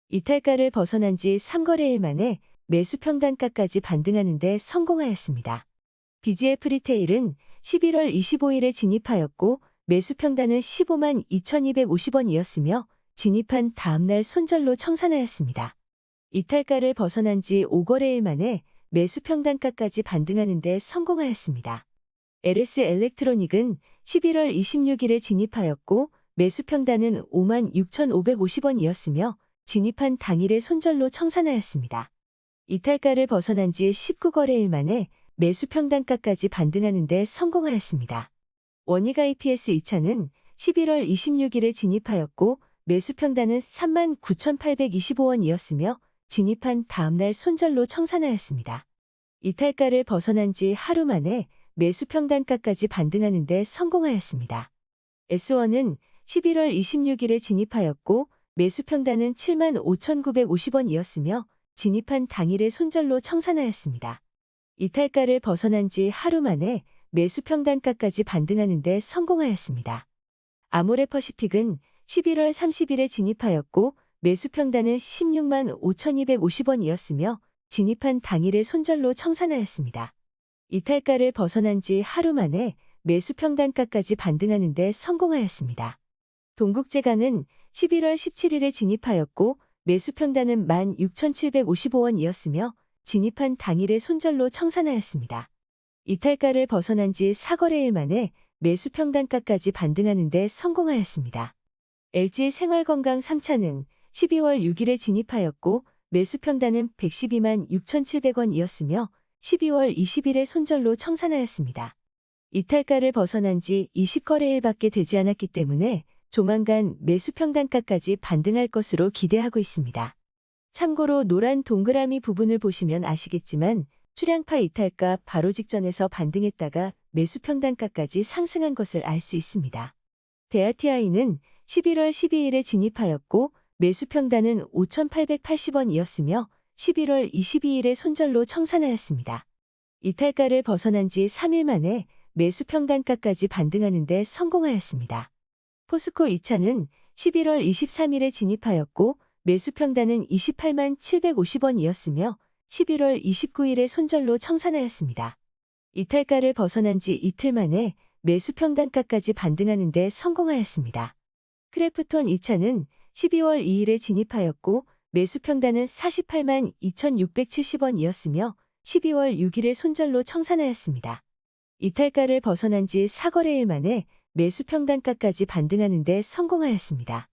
Speaker 1: 이탈가를 벗어난 지 3거래일 만에 매수 평단가까지 반등하는 데 성공하였습니다. BGF 리테일은 11월 25일에 진입하였고 매수 평단은 15만 2,250원이었으며 진입한 다음날 손절로 청산하였습니다. 이탈가를 벗어난 지 5거래일 만에 매수 평단가까지 반등하는 데 성공하였습니다. LS 엘렉트로닉은 11월 26일에 진입하였고 매수 평단은 5만 6,550원이었으며 진입한 당일에 손절로 청산하였습니다. 이탈가를 벗어난 지 19거래일 만에 매수 평단가까지 반등하는 데 성공하였습니다. 원익 IPS 2차는 11월 26일에 진입하였고 매수 평단은 39,825원이었으며 진입한 다음날 손절로 청산하였습니다. 이탈가를 벗어난 지 하루 만에 매수 평단가까지 반등하는 데 성공하였습니다. S1은 11월 26일에 진입하였고 매수 평단은 75,950원이었으며 진입한 당일에 손절로 청산하였습니다. 이탈가를 벗어난 지 하루 만에 매수 평단가까지 반등하는 데 성공하였습니다. 아모레퍼시픽은 11월 30일에 진입하였고 매수 평단은 16만 5,250원이었으며 진입한 당일에 손절로 청산하였습니다. 이탈가를 벗어난 지 하루 만에 매수 평단가까지 반등하는 데 성공하였습니다. 동국제강은 11월 17일에 진입하였고 매수 평단은 16,755원이었으며 진입한 당일에 손절로 청산하였습니다. 이탈가를 벗어난 지 4거래일 만에 매수 평단가까지 반등하는 데 성공하였습니다. LG생활건강 3차는 12월 6일에 진입하였고 매수 평단은 112만 6,700원이었으며 12월 20일에 손절로 청산하였습니다. 이탈가를 벗어난 지 20거래일밖에 되지 않았기 때문에 조만간 매수 평단가까지 반등할 것으로 기대하고 있습니다. 참고로 노란 동그라미 부분을 보시면 아시겠지만 출향파 이탈가 바로 직전에서 반등했다가 매수 평단가까지 상승한 것을 알 수 있습니다. 대아티아이는 11월 12일에 진입하였고 매수 평단은 5,880원이었으며 11월 22일에 손절로 청산하였습니다. 이탈가를 벗어난 지 3일 만에 매수 평단가까지 반등하는 데 성공하였습니다. 포스코 2차는 11월 23일에 진입하였고 매수 평단은 28만 750원이었으며 11월 29일에 손절로 청산하였습니다. 이탈가를 벗어난 지 이틀 만에 매수 평단가까지 반등하는 데 성공하였습니다. 크래프톤 2차는 12월 2일에 진입하였고 매수 평단은 48만 2,670원이었으며 12월 6일에 손절로 청산하였습니다. 이탈가를 벗어난 지 4거래일 만에 매수 평단가까지 반등하는 데 성공하였습니다.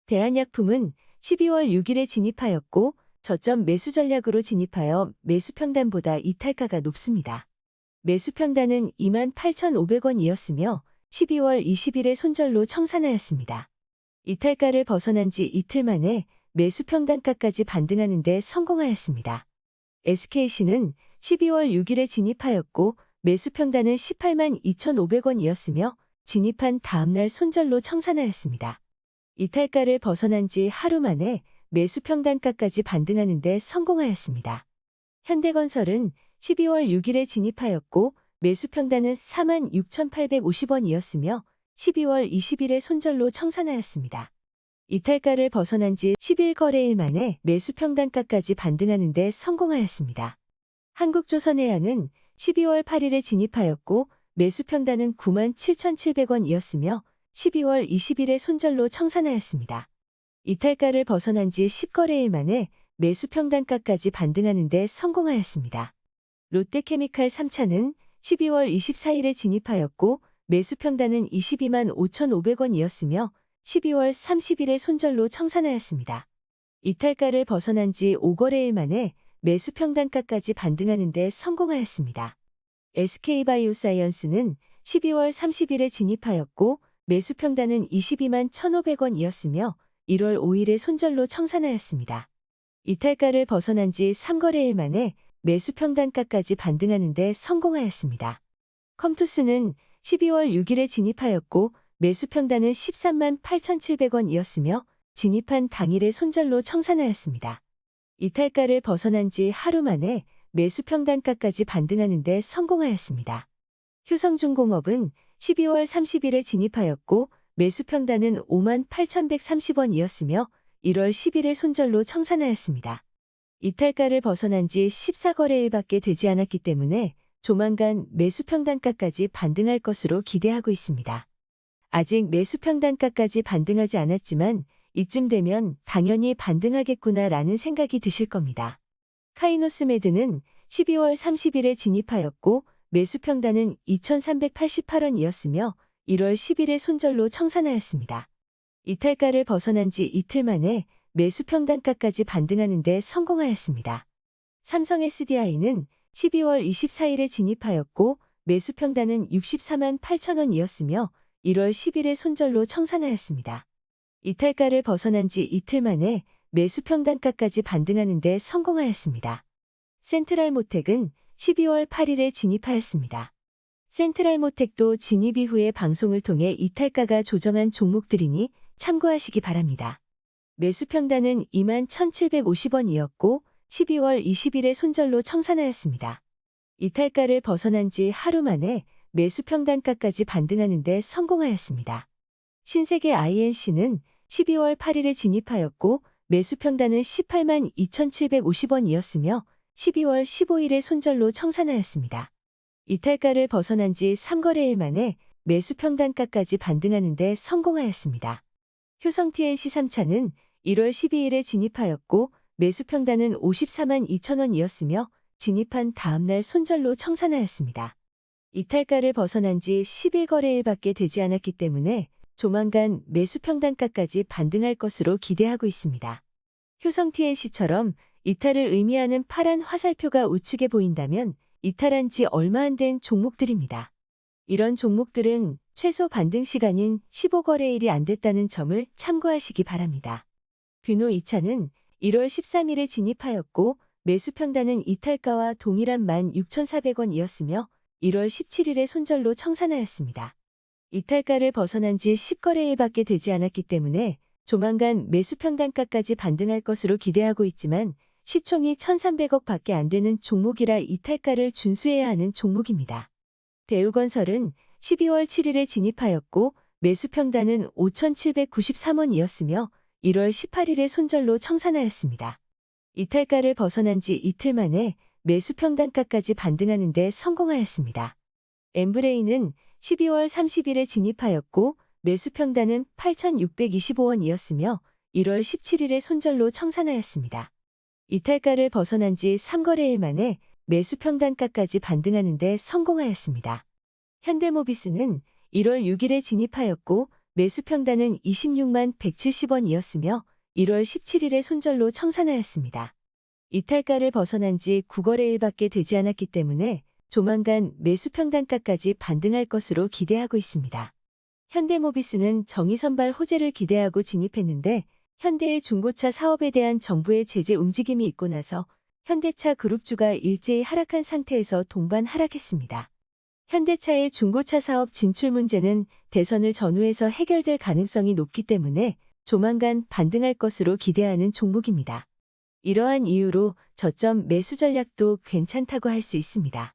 Speaker 1: 대한약품은 12월 6일에 진입하였고 저점 매수 전략으로 진입하여 매수 평단보다 이탈가가 높습니다. 매수 평단은 28,500원이었으며 12월 20일에 손절로 청산하였습니다. 이탈가를 벗어난 지 이틀 만에 매수 평단가까지 반등하는 데 성공하였습니다. SKC는 12월 6일에 진입하였고 매수 평단은 18만 2,500원이었으며 진입한 다음날 손절로 청산하였습니다. 이탈가를 벗어난 지 하루 만에 매수 평단가까지 반등하는 데 성공하였습니다. 현대건설은 12월 6일에 진입하였고 매수 평단은 4만 6,850원이었으며 12월 20일에 손절로 청산하였습니다. 이탈가를 벗어난 지 11거래일 만에 매수 평단가까지 반등하는 데 성공하였습니다. 한국조선해양은 12월 8일에 진입하였고 매수 평단은 9만 7,700원이었으며 12월 20일에 손절로 청산하였습니다. 이탈가를 벗어난 지 10거래일 만에 매수 평단가까지 반등하는 데 성공하였습니다. 롯데케미칼 3차는 12월 24일에 진입하였고 매수 평단은 22만 5,500원이었으며 12월 30일에 손절로 청산하였습니다. 이탈가를 벗어난 지 5거래일 만에 매수 평단가까지 반등하는 데 성공하였습니다. SK바이오사이언스는 12월 30일에 진입하였고 매수 평단은 22만 1,500원이었으며 1월 5일에 손절로 청산하였습니다. 이탈가를 벗어난 지 3거래일 만에 매수 평단가까지 반등하는 데 성공하였습니다. 컴투스는 12월 6일에 진입하였고 매수 평단은 13만 8,700원이었으며 진입한 당일에 손절로 청산하였습니다. 이탈가를 벗어난 지 하루 만에 매수 평단가까지 반등하는 데 성공하였습니다. 효성중공업은 12월 30일에 진입하였고 매수 평단은 5만 8,130원이었으며 1월 10일에 손절로 청산하였습니다. 이탈가를 벗어난 지 14거래일밖에 되지 않았기 때문에 조만간 매수 평단가까지 반등할 것으로 기대하고 있습니다. 아직 매수 평단가까지 반등하지 않았지만 이쯤 되면 당연히 반등하겠구나라는 생각이 드실 겁니다. 카이노스메드는 12월 30일에 진입하였고 매수 평단은 2,388원이었으며 1월 10일에 손절로 청산하였습니다. 이탈가를 벗어난 지 이틀 만에 매수 평단가까지 반등하는 데 성공하였습니다. 삼성 SDI는 12월 24일에 진입하였고 매수 평단은 64만 8천원이었으며 1월 10일에 손절로 청산하였습니다. 이탈가를 벗어난 지 이틀 만에 매수 평단가까지 반등하는 데 성공하였습니다. 센트럴모텍은 12월 8일에 진입하였습니다. 센트럴모텍도 진입 이후의 방송을 통해 이탈가가 조정한 종목들이니 참고하시기 바랍니다. 매수 평단은 21,750원이었고 12월 20일에 손절로 청산하였습니다. 이탈가를 벗어난 지 하루 만에 매수 평단가까지 반등하는 데 성공하였습니다. 신세계 INC는 12월 8일에 진입하였고 매수 평단은 18만 2,750원이었으며 12월 15일에 손절로 청산하였습니다. 이탈가를 벗어난 지 3거래일 만에 매수 평단가까지 반등하는 데 성공하였습니다. 효성TNC 3차는 1월 12일에 진입하였고 매수 평단은 54만 2천원이었으며 진입한 다음날 손절로 청산하였습니다. 이탈가를 벗어난 지 11거래일밖에 되지 않았기 때문에 조만간 매수 평단가까지 반등할 것으로 기대하고 있습니다. 효성TNC처럼 이탈을 의미하는 파란 화살표가 우측에 보인다면 이탈한 지 얼마 안 된 종목들입니다. 이런 종목들은 최소 반등 시간인 15거래일이 안 됐다는 점을 참고하시기 바랍니다. 뷰노 2차는 1월 13일에 진입하였고 매수 평단은 이탈가와 동일한 16,400원이었으며 1월 17일에 손절로 청산하였습니다. 이탈가를 벗어난 지 10거래일밖에 되지 않았기 때문에 조만간 매수 평단가까지 반등할 것으로 기대하고 있지만 시총이 1,300억 밖에 안 되는 종목이라 이탈가를 준수해야 하는 종목입니다. 대우건설은 12월 7일에 진입하였고 매수 평단은 5,793원이었으며 1월 18일에 손절로 청산하였습니다. 이탈가를 벗어난 지 이틀 만에 매수 평단가까지 반등하는 데 성공하였습니다. 엠브레인은 12월 30일에 진입하였고 매수 평단은 8,625원이었으며 1월 17일에 손절로 청산하였습니다. 이탈가를 벗어난 지 3거래일 만에 매수 평단가까지 반등하는 데 성공하였습니다. 현대모비스는 1월 6일에 진입하였고 매수 평단은 26만 170원이었으며 1월 17일에 손절로 청산하였습니다. 이탈가를 벗어난 지 9거래일밖에 되지 않았기 때문에 조만간 매수 평단가까지 반등할 것으로 기대하고 있습니다. 현대모비스는 정의선발 호재를 기대하고 진입했는데 현대의 중고차 사업에 대한 정부의 제재 움직임이 있고 나서 현대차 그룹주가 일제히 하락한 상태에서 동반 하락했습니다. 현대차의 중고차 사업 진출 문제는 대선을 전후해서 해결될 가능성이 높기 때문에 조만간 반등할 것으로 기대하는 종목입니다. 이러한 이유로 저점 매수 전략도 괜찮다고 할 수 있습니다.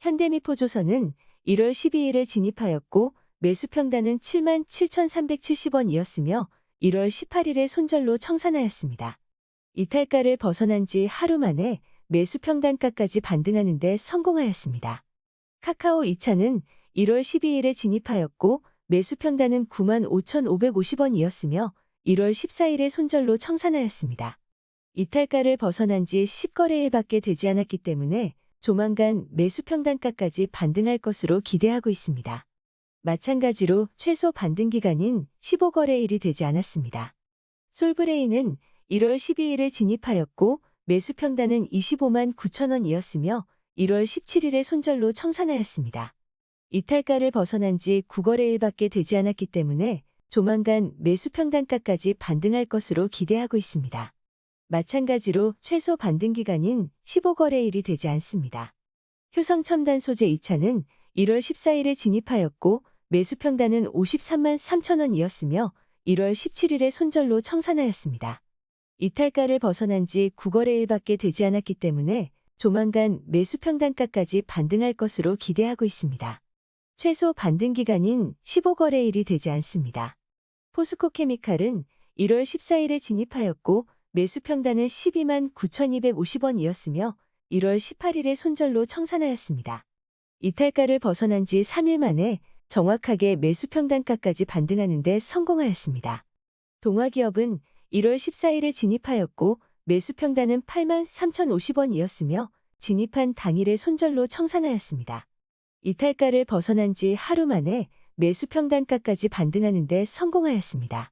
Speaker 1: 현대미포조선은 1월 12일에 진입하였고 매수 평단은 77,370원이었으며 1월 18일에 손절로 청산하였습니다. 이탈가를 벗어난 지 하루 만에 매수 평단가까지 반등하는 데 성공하였습니다. 카카오 2차는 1월 12일에 진입하였고 매수 평단은 95,550원이었으며 1월 14일에 손절로 청산하였습니다. 이탈가를 벗어난 지 10거래일밖에 되지 않았기 때문에 조만간 매수 평단가까지 반등할 것으로 기대하고 있습니다. 마찬가지로 최소 반등 기간인 15거래일이 되지 않았습니다. 솔브레인은 1월 12일에 진입하였고 매수 평단은 25만 9천원이었으며 1월 17일에 손절로 청산하였습니다. 이탈가를 벗어난 지 9거래일밖에 되지 않았기 때문에 조만간 매수 평단가까지 반등할 것으로 기대하고 있습니다. 마찬가지로 최소 반등 기간인 15거래일이 되지 않습니다. 효성첨단소재 2차는 1월 14일에 진입하였고 매수 평단은 53만 3천원이었으며 1월 17일에 손절로 청산하였습니다. 이탈가를 벗어난 지 9거래일밖에 되지 않았기 때문에 조만간 매수 평단가까지 반등할 것으로 기대하고 있습니다. 최소 반등 기간인 15거래일이 되지 않습니다. 포스코케미칼은 1월 14일에 진입하였고 매수 평단은 12만 9,250원이었으며 1월 18일에 손절로 청산하였습니다. 이탈가를 벗어난 지 3일 만에 정확하게 매수 평단가까지 반등하는 데 성공하였습니다. 동화기업은 1월 14일에 진입하였고 매수 평단은 8만 3,050원이었으며 진입한 당일에 손절로 청산하였습니다. 이탈가를 벗어난 지 하루 만에 매수 평단가까지 반등하는 데 성공하였습니다.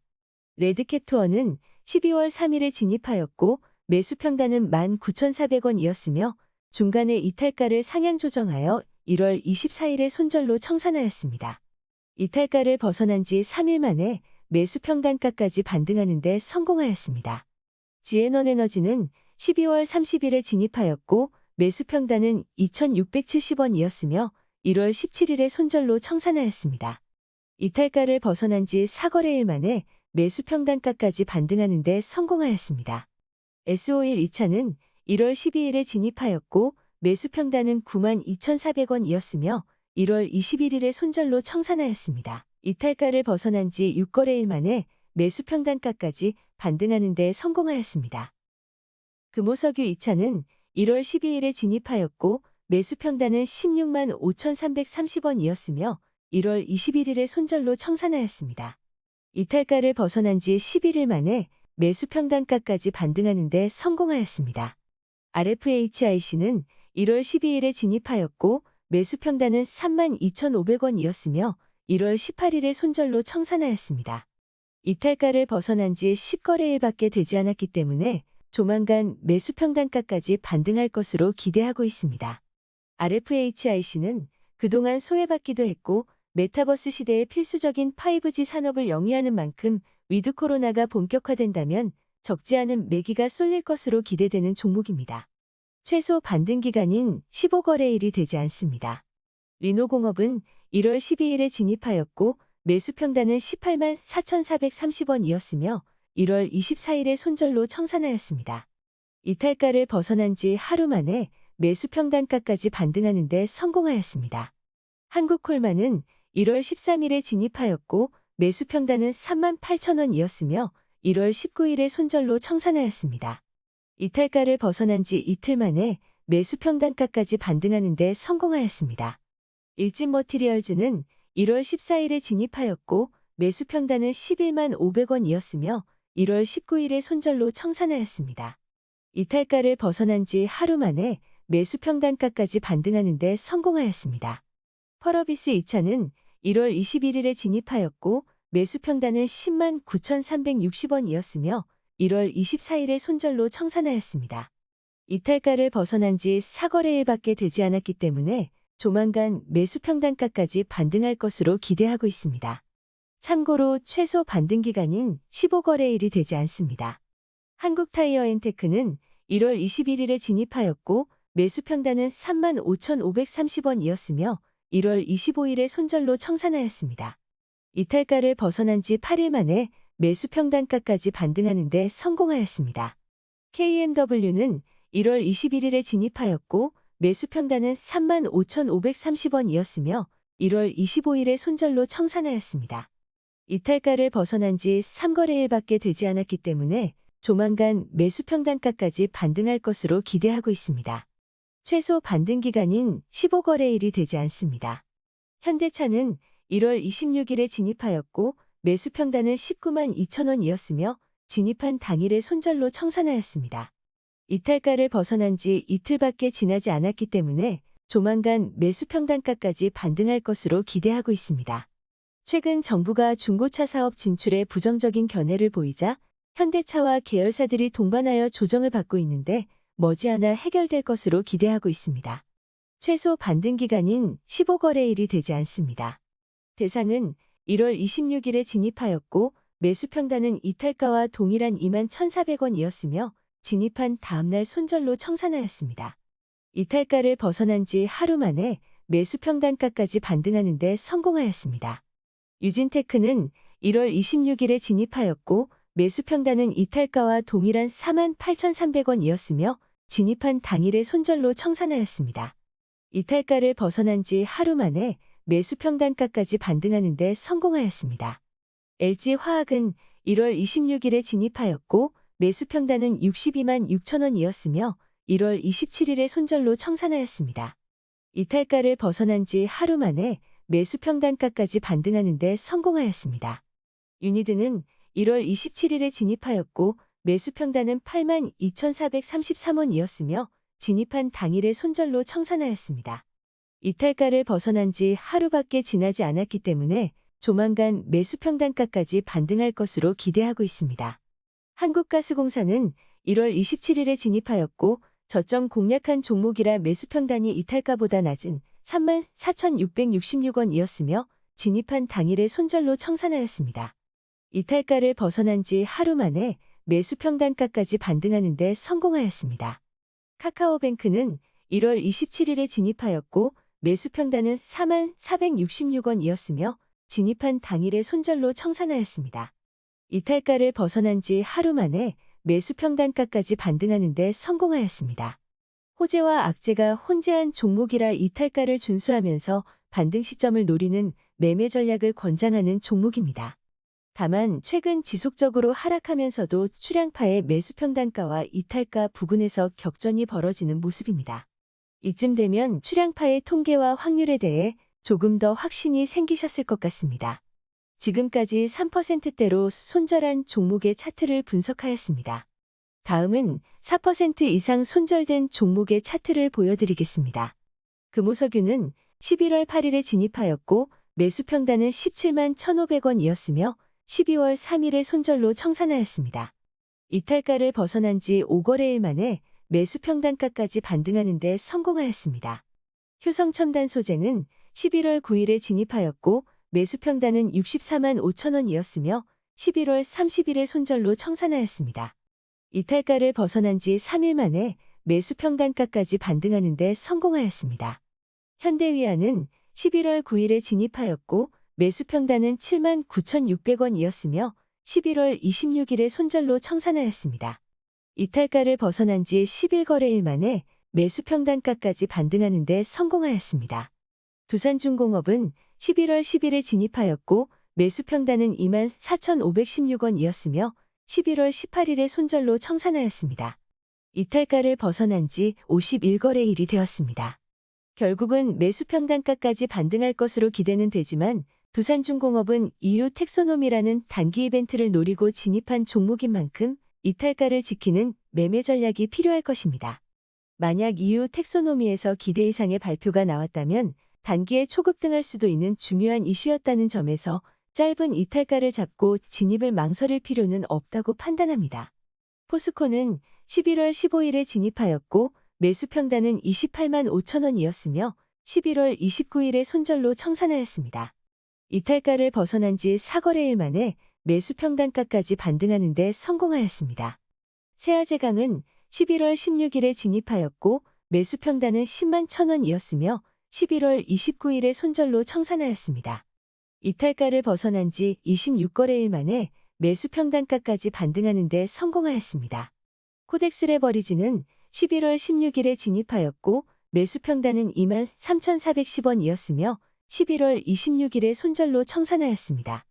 Speaker 1: 레드캡투어는 12월 3일에 진입하였고 매수 평단은 19,400원이었으며 중간에 이탈가를 상향 조정하여 1월 24일에 손절로 청산하였습니다. 이탈가를 벗어난 지 3일 만에 매수 평단가까지 반등하는 데 성공하였습니다. 지앤원에너지는 12월 30일에 진입하였고 매수 평단은 2,670원이었으며 1월 17일에 손절로 청산하였습니다. 이탈가를 벗어난 지 4거래일 만에 매수 평단가까지 반등하는 데 성공하였습니다. S51 2차는 1월 12일에 진입하였고 매수 평단은 92,400원이었으며 1월 21일에 손절로 청산하였습니다. 이탈가를 벗어난 지 6거래일 만에 매수 평단가까지 반등하는 데 성공하였습니다. 금호석유 2차는 1월 12일에 진입하였고 매수 평단은 16만 5,330원이었으며 1월 21일에 손절로 청산하였습니다. 이탈가를 벗어난 지 11일 만에 매수 평단가까지 반등하는 데 성공하였습니다. RFHIC는 1월 12일에 진입하였고 매수 평단은 32,500원이었으며 1월 18일에 손절로 청산하였습니다. 이탈가를 벗어난 지 10거래일밖에 되지 않았기 때문에 조만간 매수 평단가까지 반등할 것으로 기대하고 있습니다. RFHIC는 그동안 소외받기도 했고 메타버스 시대의 필수적인 5G 산업을 영위하는 만큼 위드 코로나가 본격화된다면 적지 않은 매기가 쏠릴 것으로 기대되는 종목입니다. 최소 반등 기간인 15거래일이 되지 않습니다. 리노공업은 1월 12일에 진입하였고 매수 평단은 18만 4,430원이었으며 1월 24일에 손절로 청산하였습니다. 이탈가를 벗어난 지 하루 만에 매수 평단가까지 반등하는 데 성공하였습니다. 한국콜만은 1월 13일에 진입하였고 매수 평단은 38,000원이었으며 1월 19일에 손절로 청산하였습니다. 이탈가를 벗어난 지 이틀 만에 매수 평단가까지 반등하는 데 성공하였습니다. 일진머티리얼즈는 1월 14일에 진입하였고 매수 평단은 11만 500원이었으며 1월 19일에 손절로 청산하였습니다. 이탈가를 벗어난 지 하루 만에 매수 평단가까지 반등하는 데 성공하였습니다. 펄어비스 2차는 1월 21일에 진입하였고 매수 평단은 10만 9,360원이었으며 1월 24일에 손절로 청산하였습니다. 이탈가를 벗어난 지 4거래일밖에 되지 않았기 때문에 조만간 매수 평단가까지 반등할 것으로 기대하고 있습니다. 참고로 최소 반등 기간인 15거래일이 되지 않습니다. 한국타이어앤테크는 1월 21일에 진입하였고 매수 평단은 35,530원이었으며 1월 25일에 손절로 청산하였습니다. 이탈가를 벗어난 지 8일 만에 매수 평단가까지 반등하는 데 성공하였습니다. KMW는 1월 21일에 진입하였고 매수 평단은 35,530원이었으며 1월 25일에 손절로 청산하였습니다. 이탈가를 벗어난 지 3거래일밖에 되지 않았기 때문에 조만간 매수 평단가까지 반등할 것으로 기대하고 있습니다. 최소 반등 기간인 15거래일이 되지 않습니다. 현대차는 1월 26일에 진입하였고 매수 평단은 19만 2천원이었으며 진입한 당일에 손절로 청산하였습니다. 이탈가를 벗어난 지 이틀밖에 지나지 않았기 때문에 조만간 매수 평단가까지 반등할 것으로 기대하고 있습니다. 최근 정부가 중고차 사업 진출에 부정적인 견해를 보이자 현대차와 계열사들이 동반하여 조정을 받고 있는데 머지않아 해결될 것으로 기대하고 있습니다. 최소 반등 기간인 15거래일이 되지 않습니다. 대상은 1월 26일에 진입하였고 매수 평단은 이탈가와 동일한 21,400원이었으며 진입한 다음날 손절로 청산하였습니다. 이탈가를 벗어난 지 하루 만에 매수 평단가까지 반등하는 데 성공하였습니다. 유진테크는 1월 26일에 진입하였고 매수 평단은 이탈가와 동일한 48,300원이었으며 진입한 당일에 손절로 청산하였습니다. 이탈가를 벗어난 지 하루 만에 매수 평단가까지 반등하는 데 성공하였습니다. LG화학은 1월 26일에 진입하였고 매수 평단은 62만 6천원이었으며 1월 27일에 손절로 청산하였습니다. 이탈가를 벗어난 지 하루 만에 매수 평단가까지 반등하는 데 성공하였습니다. 유니드는 1월 27일에 진입하였고 매수 평단은 8만 2,433원이었으며 진입한 당일에 손절로 청산하였습니다. 이탈가를 벗어난 지 하루밖에 지나지 않았기 때문에 조만간 매수 평단가까지 반등할 것으로 기대하고 있습니다. 한국가스공사는 1월 27일에 진입하였고 저점 공략한 종목이라 매수 평단이 이탈가보다 낮은 34,666원이었으며 진입한 당일에 손절로 청산하였습니다. 이탈가를 벗어난 지 하루 만에 매수 평단가까지 반등하는 데 성공하였습니다. 카카오뱅크는 1월 27일에 진입하였고 매수 평단은 44,466원이었으며 진입한 당일에 손절로 청산하였습니다. 이탈가를 벗어난 지 하루 만에 매수 평단가까지 반등하는 데 성공하였습니다. 호재와 악재가 혼재한 종목이라 이탈가를 준수하면서 반등 시점을 노리는 매매 전략을 권장하는 종목입니다. 다만 최근 지속적으로 하락하면서도 출량파의 매수 평단가와 이탈가 부근에서 격전이 벌어지는 모습입니다. 이쯤 되면 출량파의 통계와 확률에 대해 조금 더 확신이 생기셨을 것 같습니다. 지금까지 3%대로 손절한 종목의 차트를 분석하였습니다. 다음은 4% 이상 손절된 종목의 차트를 보여드리겠습니다. 금호석유는 11월 8일에 진입하였고 매수 평단은 17만 1,500원이었으며 12월 3일에 손절로 청산하였습니다. 이탈가를 벗어난 지 5거래일 만에 매수 평단가까지 반등하는 데 성공하였습니다. 효성첨단소재는 11월 9일에 진입하였고 매수 평단은 64만 5천원이었으며 11월 30일에 손절로 청산하였습니다. 이탈가를 벗어난 지 3일 만에 매수 평단가까지 반등하는 데 성공하였습니다. 현대위아는 11월 9일에 진입하였고 매수 평단은 7만 9,600원이었으며 11월 26일에 손절로 청산하였습니다. 이탈가를 벗어난 지 10일 거래일 만에 매수 평단가까지 반등하는 데 성공하였습니다. 두산중공업은 11월 10일에 진입하였고 매수 평단은 24,516원이었으며 11월 18일에 손절로 청산하였습니다. 이탈가를 벗어난 지 51거래일이 되었습니다. 결국은 매수 평단가까지 반등할 것으로 기대는 되지만 두산중공업은 EU 텍소노미라는 단기 이벤트를 노리고 진입한 종목인 만큼 이탈가를 지키는 매매 전략이 필요할 것입니다. 만약 EU 텍소노미에서 기대 이상의 발표가 나왔다면 단기에 초급등할 수도 있는 중요한 이슈였다는 점에서 짧은 이탈가를 잡고 진입을 망설일 필요는 없다고 판단합니다. 포스코는 11월 15일에 진입하였고 매수 평단은 28만 5천 원이었으며 11월 29일에 손절로 청산하였습니다. 이탈가를 벗어난 지 4거래일 만에 매수 평단가까지 반등하는 데 성공하였습니다. 세아제강은 11월 16일에 진입하였고 매수 평단은 10만 1천 원이었으며 11월 29일에 손절로 청산하였습니다. 이탈가를 벗어난 지 26거래일 만에 매수 평단가까지 반등하는 데 성공하였습니다. 코덱스레버리지는 11월 16일에 진입하였고 매수 평단은 23,410원이었으며 11월 26일에 손절로 청산하였습니다.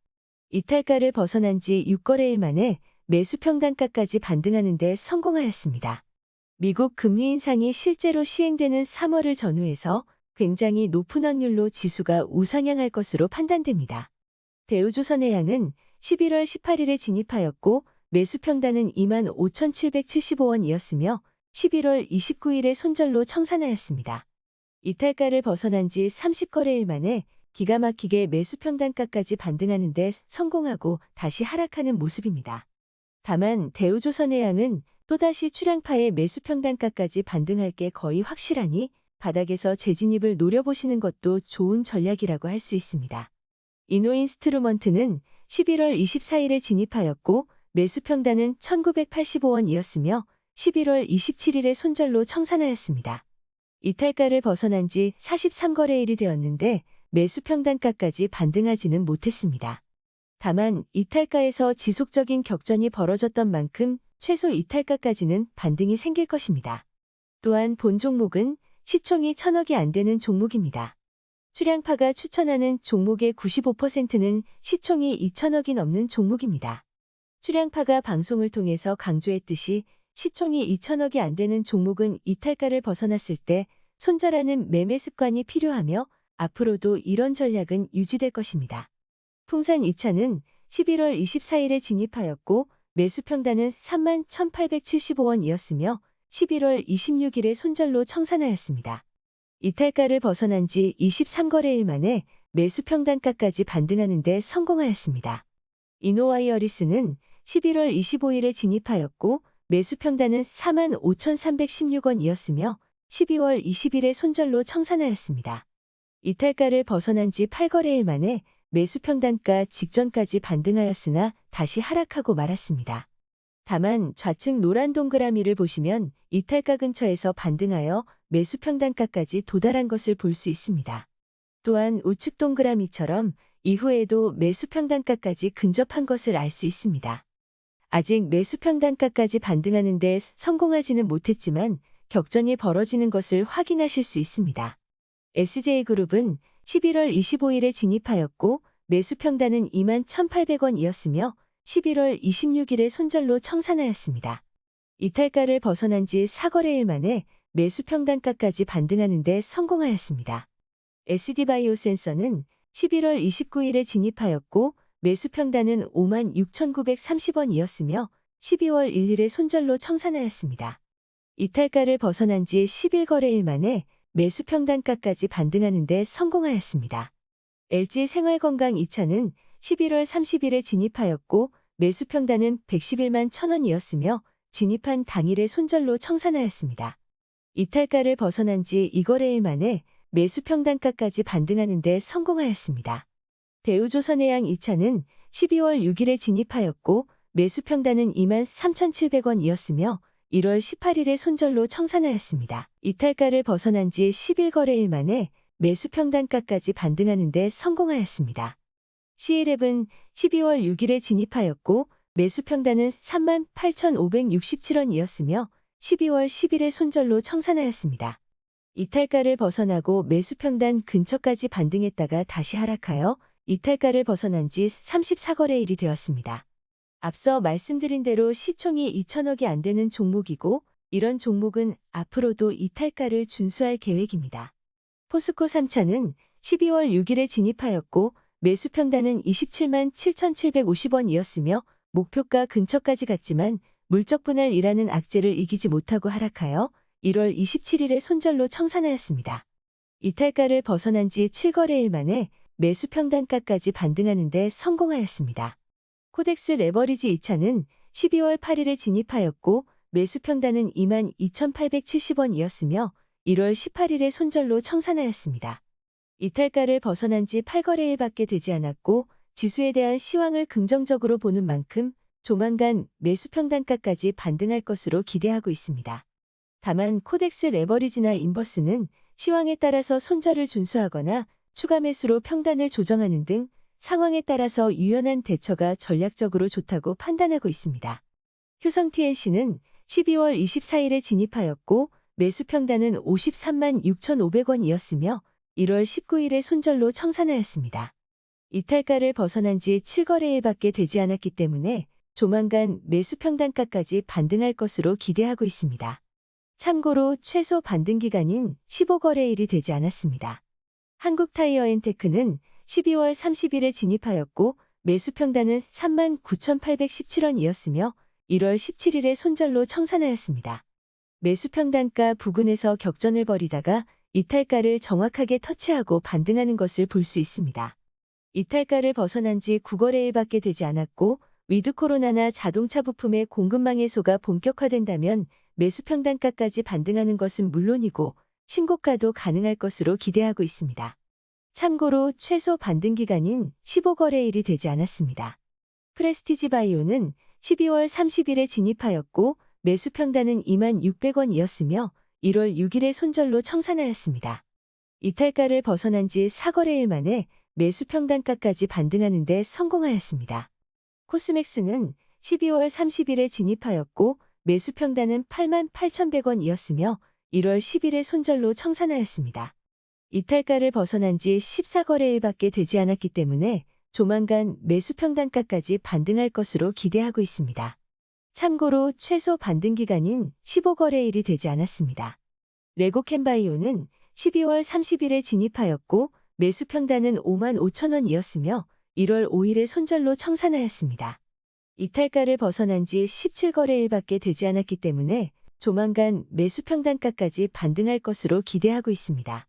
Speaker 1: 이탈가를 벗어난 지 6거래일 만에 매수 평단가까지 반등하는 데 성공하였습니다. 미국 금리 인상이 실제로 시행되는 3월을 전후해서 굉장히 높은 확률로 지수가 우상향할 것으로 판단됩니다. 대우조선해양은 11월 18일에 진입하였고 매수 평단은 25,775원이었으며 11월 29일에 손절로 청산하였습니다. 이탈가를 벗어난 지 30거래일 만에 기가 막히게 매수 평단가까지 반등하는 데 성공하고 다시 하락하는 모습입니다. 다만 대우조선해양은 또다시 출향파의 매수 평단가까지 반등할 게 거의 확실하니 바닥에서 재진입을 노려보시는 것도 좋은 전략이라고 할 수 있습니다. 이노인스트루먼트는 11월 24일에 진입하였고 매수 평단은 1,985원이었으며 11월 27일에 손절로 청산하였습니다. 이탈가를 벗어난 지 43거래일이 되었는데 매수 평단가까지 반등하지는 못했습니다. 다만 이탈가에서 지속적인 격전이 벌어졌던 만큼 최소 이탈가까지는 반등이 생길 것입니다. 또한 본 종목은 시총이 1,000억이 안 되는 종목입니다. 출향파가 추천하는 종목의 95%는 시총이 2,000억이 넘는 종목입니다. 출향파가 방송을 통해서 강조했듯이 시총이 2,000억이 안 되는 종목은 이탈가를 벗어났을 때 손절하는 매매 습관이 필요하며 앞으로도 이런 전략은 유지될 것입니다. 풍산 2차는 11월 24일에 진입하였고 매수 평단은 31,875원이었으며 11월 26일에 손절로 청산하였습니다. 이탈가를 벗어난 지 23거래일 만에 매수 평단가까지 반등하는 데 성공하였습니다. 이노와이어리스는 11월 25일에 진입하였고 매수 평단은 45,316원이었으며 12월 20일에 손절로 청산하였습니다. 이탈가를 벗어난 지 8거래일 만에 매수 평단가 직전까지 반등하였으나 다시 하락하고 말았습니다. 다만 좌측 노란 동그라미를 보시면 이탈가 근처에서 반등하여 매수 평단가까지 도달한 것을 볼 수 있습니다. 또한 우측 동그라미처럼 이후에도 매수 평단가까지 근접한 것을 알 수 있습니다. 아직 매수 평단가까지 반등하는 데 성공하지는 못했지만 격전이 벌어지는 것을 확인하실 수 있습니다. SJ그룹은 11월 25일에 진입하였고 매수 평단은 21,800원이었으며 11월 26일에 손절로 청산하였습니다. 이탈가를 벗어난 지 4거래일 만에 매수 평단가까지 반등하는 데 성공하였습니다. SD바이오센서는 11월 29일에 진입하였고 매수 평단은 56,930원이었으며 12월 1일에 손절로 청산하였습니다. 이탈가를 벗어난 지 11거래일 만에 매수 평단가까지 반등하는 데 성공하였습니다. LG생활건강 2차는 11월 30일에 진입하였고 매수 평단은 111만 1,000원이었으며 진입한 당일에 손절로 청산하였습니다. 이탈가를 벗어난 지 2거래일 만에 매수 평단가까지 반등하는 데 성공하였습니다. 대우조선해양 2차는 12월 6일에 진입하였고 매수 평단은 23,700원이었으며 1월 18일에 손절로 청산하였습니다. 이탈가를 벗어난 지 11거래일 만에 매수 평단가까지 반등하는 데 성공하였습니다. C11은 12월 6일에 진입하였고 매수 평단은 38,567원이었으며 12월 10일에 손절로 청산하였습니다. 이탈가를 벗어나고 매수 평단 근처까지 반등했다가 다시 하락하여 이탈가를 벗어난 지 34거래일이 되었습니다. 앞서 말씀드린 대로 시총이 2천억이 안 되는 종목이고 이런 종목은 앞으로도 이탈가를 준수할 계획입니다. 포스코 3차는 12월 6일에 진입하였고 매수 평단은 27만 7,750원이었으며 목표가 근처까지 갔지만 물적 분할이라는 악재를 이기지 못하고 하락하여 1월 27일에 손절로 청산하였습니다. 이탈가를 벗어난 지 7거래일 만에 매수 평단가까지 반등하는 데 성공하였습니다. 코덱스 레버리지 2차는 12월 8일에 진입하였고 매수 평단은 22,870원이었으며 1월 18일에 손절로 청산하였습니다. 이탈가를 벗어난 지 8거래일밖에 되지 않았고 지수에 대한 시황을 긍정적으로 보는 만큼 조만간 매수 평단가까지 반등할 것으로 기대하고 있습니다. 다만 코덱스 레버리지나 인버스는 시황에 따라서 손절을 준수하거나 추가 매수로 평단을 조정하는 등 상황에 따라서 유연한 대처가 전략적으로 좋다고 판단하고 있습니다. 효성 TNC는 12월 24일에 진입하였고 매수 평단은 53만 6,500원이었으며 1월 19일에 손절로 청산하였습니다. 이탈가를 벗어난 지 7거래일밖에 되지 않았기 때문에 조만간 매수 평단가까지 반등할 것으로 기대하고 있습니다. 참고로 최소 반등 기간인 15거래일이 되지 않았습니다. 한국타이어앤테크는 12월 30일에 진입하였고 매수 평단은 39,817원이었으며 1월 17일에 손절로 청산하였습니다. 매수 평단가 부근에서 격전을 벌이다가 이탈가를 정확하게 터치하고 반등하는 것을 볼 수 있습니다. 이탈가를 벗어난 지 9거래일밖에 되지 않았고 위드 코로나나 자동차 부품의 공급망 해소가 본격화된다면 매수 평단가까지 반등하는 것은 물론이고 신고가도 가능할 것으로 기대하고 있습니다. 참고로 최소 반등 기간인 15거래일이 되지 않았습니다. 프레스티지 바이오는 12월 30일에 진입하였고 매수 평단은 26,600원이었으며 1월 6일에 손절로 청산하였습니다. 이탈가를 벗어난 지 4거래일 만에 매수 평단가까지 반등하는 데 성공하였습니다. 코스맥스는 12월 30일에 진입하였고 매수 평단은 88,100원이었으며 1월 10일에 손절로 청산하였습니다. 이탈가를 벗어난 지 14거래일밖에 되지 않았기 때문에 조만간 매수 평단가까지 반등할 것으로 기대하고 있습니다. 참고로 최소 반등 기간인 15거래일이 되지 않았습니다. 레고캠바이오는 12월 30일에 진입하였고 매수 평단은 55,000원이었으며 1월 5일에 손절로 청산하였습니다. 이탈가를 벗어난 지 17거래일밖에 되지 않았기 때문에 조만간 매수 평단가까지 반등할 것으로 기대하고 있습니다.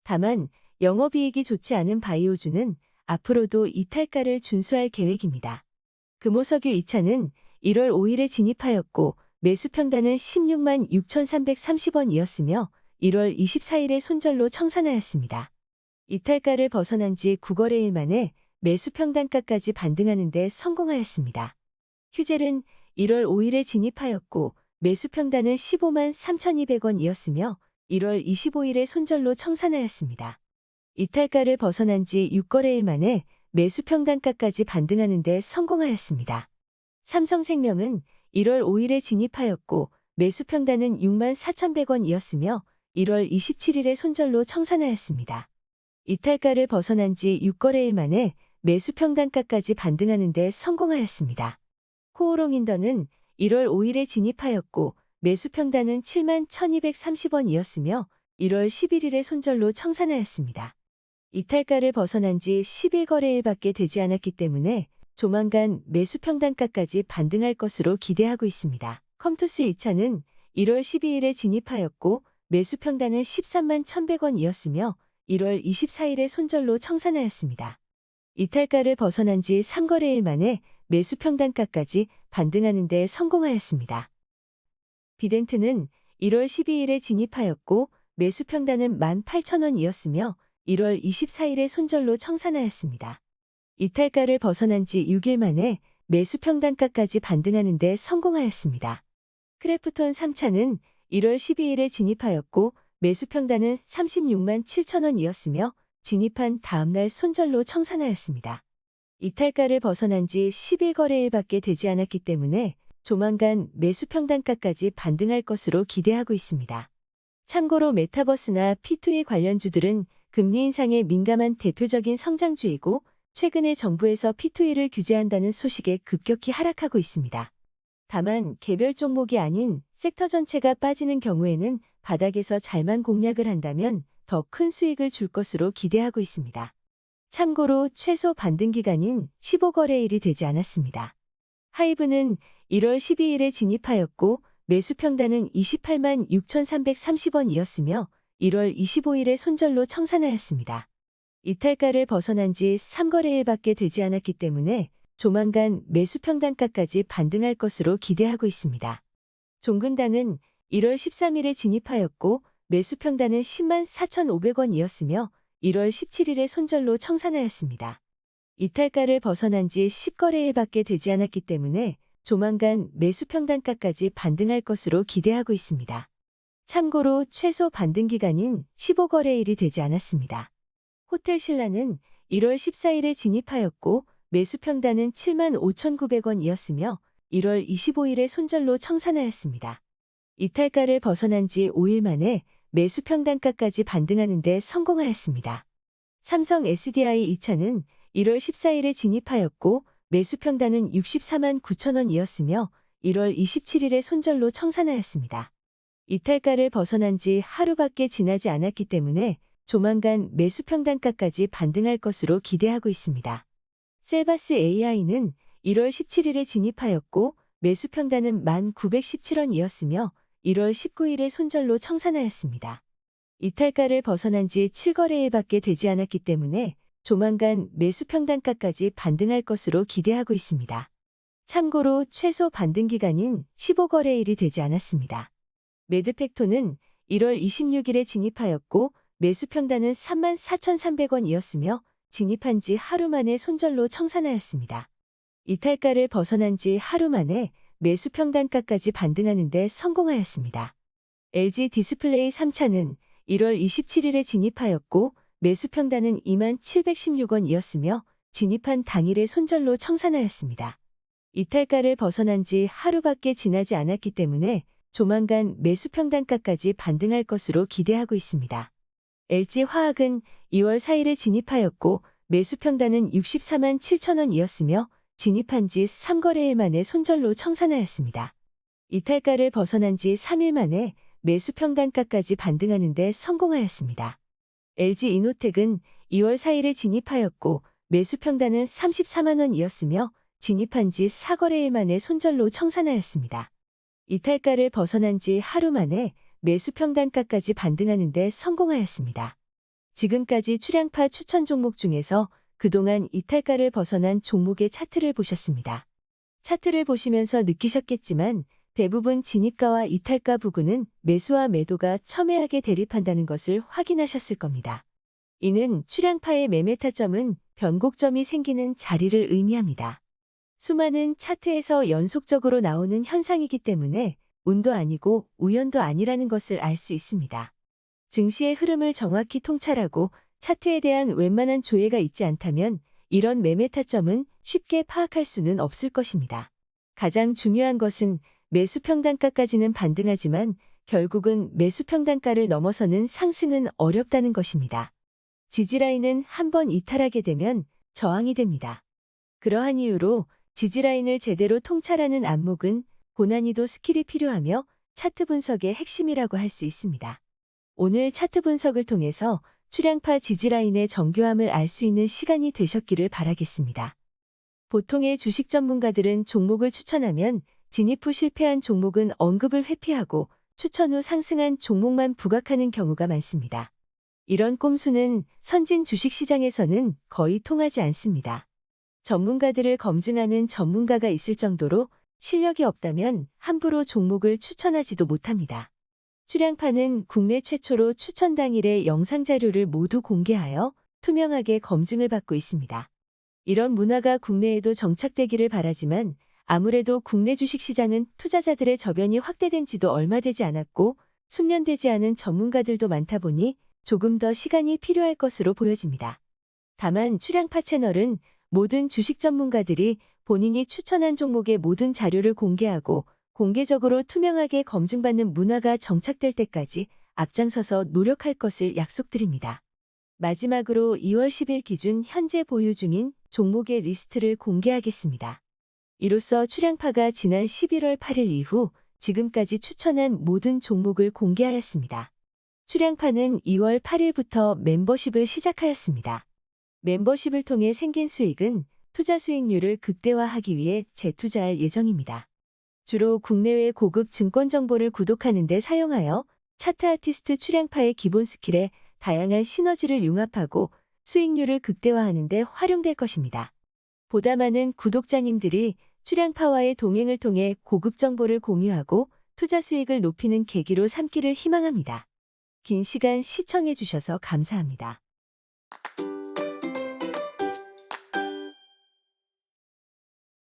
Speaker 1: 다만 영업이익이 좋지 않은 바이오주는 앞으로도 이탈가를 준수할 계획입니다. 금호석유 2차는 1월 5일에 진입하였고 매수 평단은 16만 6,330원이었으며 1월 24일에 손절로 청산하였습니다. 이탈가를 벗어난 지 9거래일 만에 매수 평단가까지 반등하는 데 성공하였습니다. 휴젤은 1월 5일에 진입하였고 매수 평단은 15만 3,200원이었으며 1월 25일에 손절로 청산하였습니다. 이탈가를 벗어난 지 6거래일 만에 매수 평단가까지 반등하는 데 성공하였습니다. 삼성생명은 1월 5일에 진입하였고 매수 평단은 6만 4,100원이었으며 1월 27일에 손절로 청산하였습니다. 이탈가를 벗어난 지 6거래일 만에 매수 평단가까지 반등하는 데 성공하였습니다. 코오롱인더는 1월 5일에 진입하였고 매수 평단은 7만 1,230원이었으며 1월 11일에 손절로 청산하였습니다. 이탈가를 벗어난 지 11거래일밖에 되지 않았기 때문에 조만간 매수 평단가까지 반등할 것으로 기대하고 있습니다. 컴투스 2차는 1월 12일에 진입하였고 매수 평단은 13만 1,100원이었으며 1월 24일에 손절로 청산하였습니다. 이탈가를 벗어난 지 3거래일 만에 매수 평단가까지 반등하는 데 성공하였습니다. 비덴트는 1월 12일에 진입하였고 매수 평단은 18,000원이었으며 1월 24일에 손절로 청산하였습니다. 이탈가를 벗어난 지 6일 만에 매수 평단가까지 반등하는 데 성공하였습니다. 크래프톤 3차는 1월 12일에 진입하였고 매수 평단은 36만 7,000원이었으며 진입한 다음날 손절로 청산하였습니다. 이탈가를 벗어난 지 10일 거래일밖에 되지 않았기 때문에 조만간 매수 평단가까지 반등할 것으로 기대하고 있습니다. 참고로 메타버스나 P2E 관련주들은 금리 인상에 민감한 대표적인 성장주이고 최근에 정부에서 P2E를 규제한다는 소식에 급격히 하락하고 있습니다. 다만 개별 종목이 아닌 섹터 전체가 빠지는 경우에는 바닥에서 잘만 공략을 한다면 더 큰 수익을 줄 것으로 기대하고 있습니다. 참고로 최소 반등 기간인 15거래일이 되지 않았습니다. 하이브는 1월 12일에 진입하였고 매수 평단은 28만 6,330원이었으며 1월 25일에 손절로 청산하였습니다. 이탈가를 벗어난 지 3거래일밖에 되지 않았기 때문에 조만간 매수 평단가까지 반등할 것으로 기대하고 있습니다. 종근당은 1월 13일에 진입하였고 매수 평단은 10만 4,500원이었으며 1월 17일에 손절로 청산하였습니다. 이탈가를 벗어난 지 10거래일밖에 되지 않았기 때문에 조만간 매수 평단가까지 반등할 것으로 기대하고 있습니다. 참고로 최소 반등 기간인 15거래일이 되지 않았습니다. 호텔신라는 1월 14일에 진입하였고 매수 평단은 7만 5,900원이었으며 1월 25일에 손절로 청산하였습니다. 이탈가를 벗어난 지 5일 만에 매수 평단가까지 반등하는 데 성공하였습니다. 삼성 SDI 2차는 1월 14일에 진입하였고 매수 평단은 64만 9천원이었으며 1월 27일에 손절로 청산하였습니다. 이탈가를 벗어난 지 하루밖에 지나지 않았기 때문에 조만간 매수 평단가까지 반등할 것으로 기대하고 있습니다. 셀바스 AI는 1월 17일에 진입하였고 매수 평단은 1,917원이었으며 1월 19일에 손절로 청산하였습니다. 이탈가를 벗어난 지 7거래일밖에 되지 않았기 때문에 조만간 매수 평단가까지 반등할 것으로 기대하고 있습니다. 참고로 최소 반등 기간인 15거래일이 되지 않았습니다. 매드팩토는 1월 26일에 진입하였고 매수 평단은 34,300원이었으며 진입한 지 하루 만에 손절로 청산하였습니다. 이탈가를 벗어난 지 하루 만에 매수 평단가까지 반등하는 데 성공하였습니다. LG 디스플레이 3차는 1월 27일에 진입하였고 매수 평단은 2716원이었으며 진입한 당일에 손절로 청산하였습니다. 이탈가를 벗어난 지 하루밖에 지나지 않았기 때문에 조만간 매수 평단가까지 반등할 것으로 기대하고 있습니다. LG화학은 2월 4일에 진입하였고 매수 평단은 64만 7천원이었으며 진입한 지 3거래일 만에 손절로 청산하였습니다. 이탈가를 벗어난 지 3일 만에 매수 평단가까지 반등하는 데 성공하였습니다. LG이노텍은 2월 4일에 진입하였고 매수 평단은 34만원이었으며 진입한 지 4거래일 만에 손절로 청산하였습니다. 이탈가를 벗어난 지 하루 만에 매수 평단가까지 반등하는 데 성공하였습니다. 지금까지 출향파 추천 종목 중에서 그동안 이탈가를 벗어난 종목의 차트를 보셨습니다. 차트를 보시면서 느끼셨겠지만 대부분 진입가와 이탈가 부근은 매수와 매도가 첨예하게 대립한다는 것을 확인하셨을 겁니다. 이는 출향파의 매매 타점은 변곡점이 생기는 자리를 의미합니다. 수많은 차트에서 연속적으로 나오는 현상이기 때문에 운도 아니고 우연도 아니라는 것을 알 수 있습니다. 증시의 흐름을 정확히 통찰하고 차트에 대한 웬만한 조회가 있지 않다면 이런 매매 타점은 쉽게 파악할 수는 없을 것입니다. 가장 중요한 것은 매수 평단가까지는 반등하지만 결국은 매수 평단가를 넘어서는 상승은 어렵다는 것입니다. 지지라인은 한번 이탈하게 되면 저항이 됩니다. 그러한 이유로 지지라인을 제대로 통찰하는 안목은 고난이도 스킬이 필요하며 차트 분석의 핵심이라고 할 수 있습니다. 오늘 차트 분석을 통해서 출향파 지지라인의 정교함을 알 수 있는 시간이 되셨기를 바라겠습니다. 보통의 주식 전문가들은 종목을 추천하면 진입 후 실패한 종목은 언급을 회피하고 추천 후 상승한 종목만 부각하는 경우가 많습니다. 이런 꼼수는 선진 주식시장에서는 거의 통하지 않습니다. 전문가들을 검증하는 전문가가 있을 정도로 실력이 없다면 함부로 종목을 추천하지도 못합니다. 출향파는 국내 최초로 추천 당일의 영상 자료를 모두 공개하여 투명하게 검증을 받고 있습니다. 이런 문화가 국내에도 정착되기를 바라지만 아무래도 국내 주식시장은 투자자들의 저변이 확대된 지도 얼마 되지 않았고 숙련되지 않은 전문가들도 많다 보니 조금 더 시간이 필요할 것으로 보여집니다. 다만 출향파 채널은 모든 주식 전문가들이 본인이 추천한 종목의 모든 자료를 공개하고 공개적으로 투명하게 검증받는 문화가 정착될 때까지 앞장서서 노력할 것을 약속드립니다. 마지막으로 2월 10일 기준 현재 보유 중인 종목의 리스트를 공개하겠습니다. 이로써 출향파가 지난 11월 8일 이후 지금까지 추천한 모든 종목을 공개하였습니다. 출향파는 2월 8일부터 멤버십을 시작하였습니다. 멤버십을 통해 생긴 수익은 투자 수익률을 극대화하기 위해 재투자할 예정입니다. 주로 국내외 고급 증권 정보를 구독하는 데 사용하여 차트 아티스트 출향파의 기본 스킬에 다양한 시너지를 융합하고 수익률을 극대화하는 데 활용될 것입니다. 보다 많은 구독자님들이 출향파와의 동행을 통해 고급 정보를 공유하고 투자 수익을 높이는 계기로 삼기를 희망합니다. 긴 시간 시청해 주셔서 감사합니다.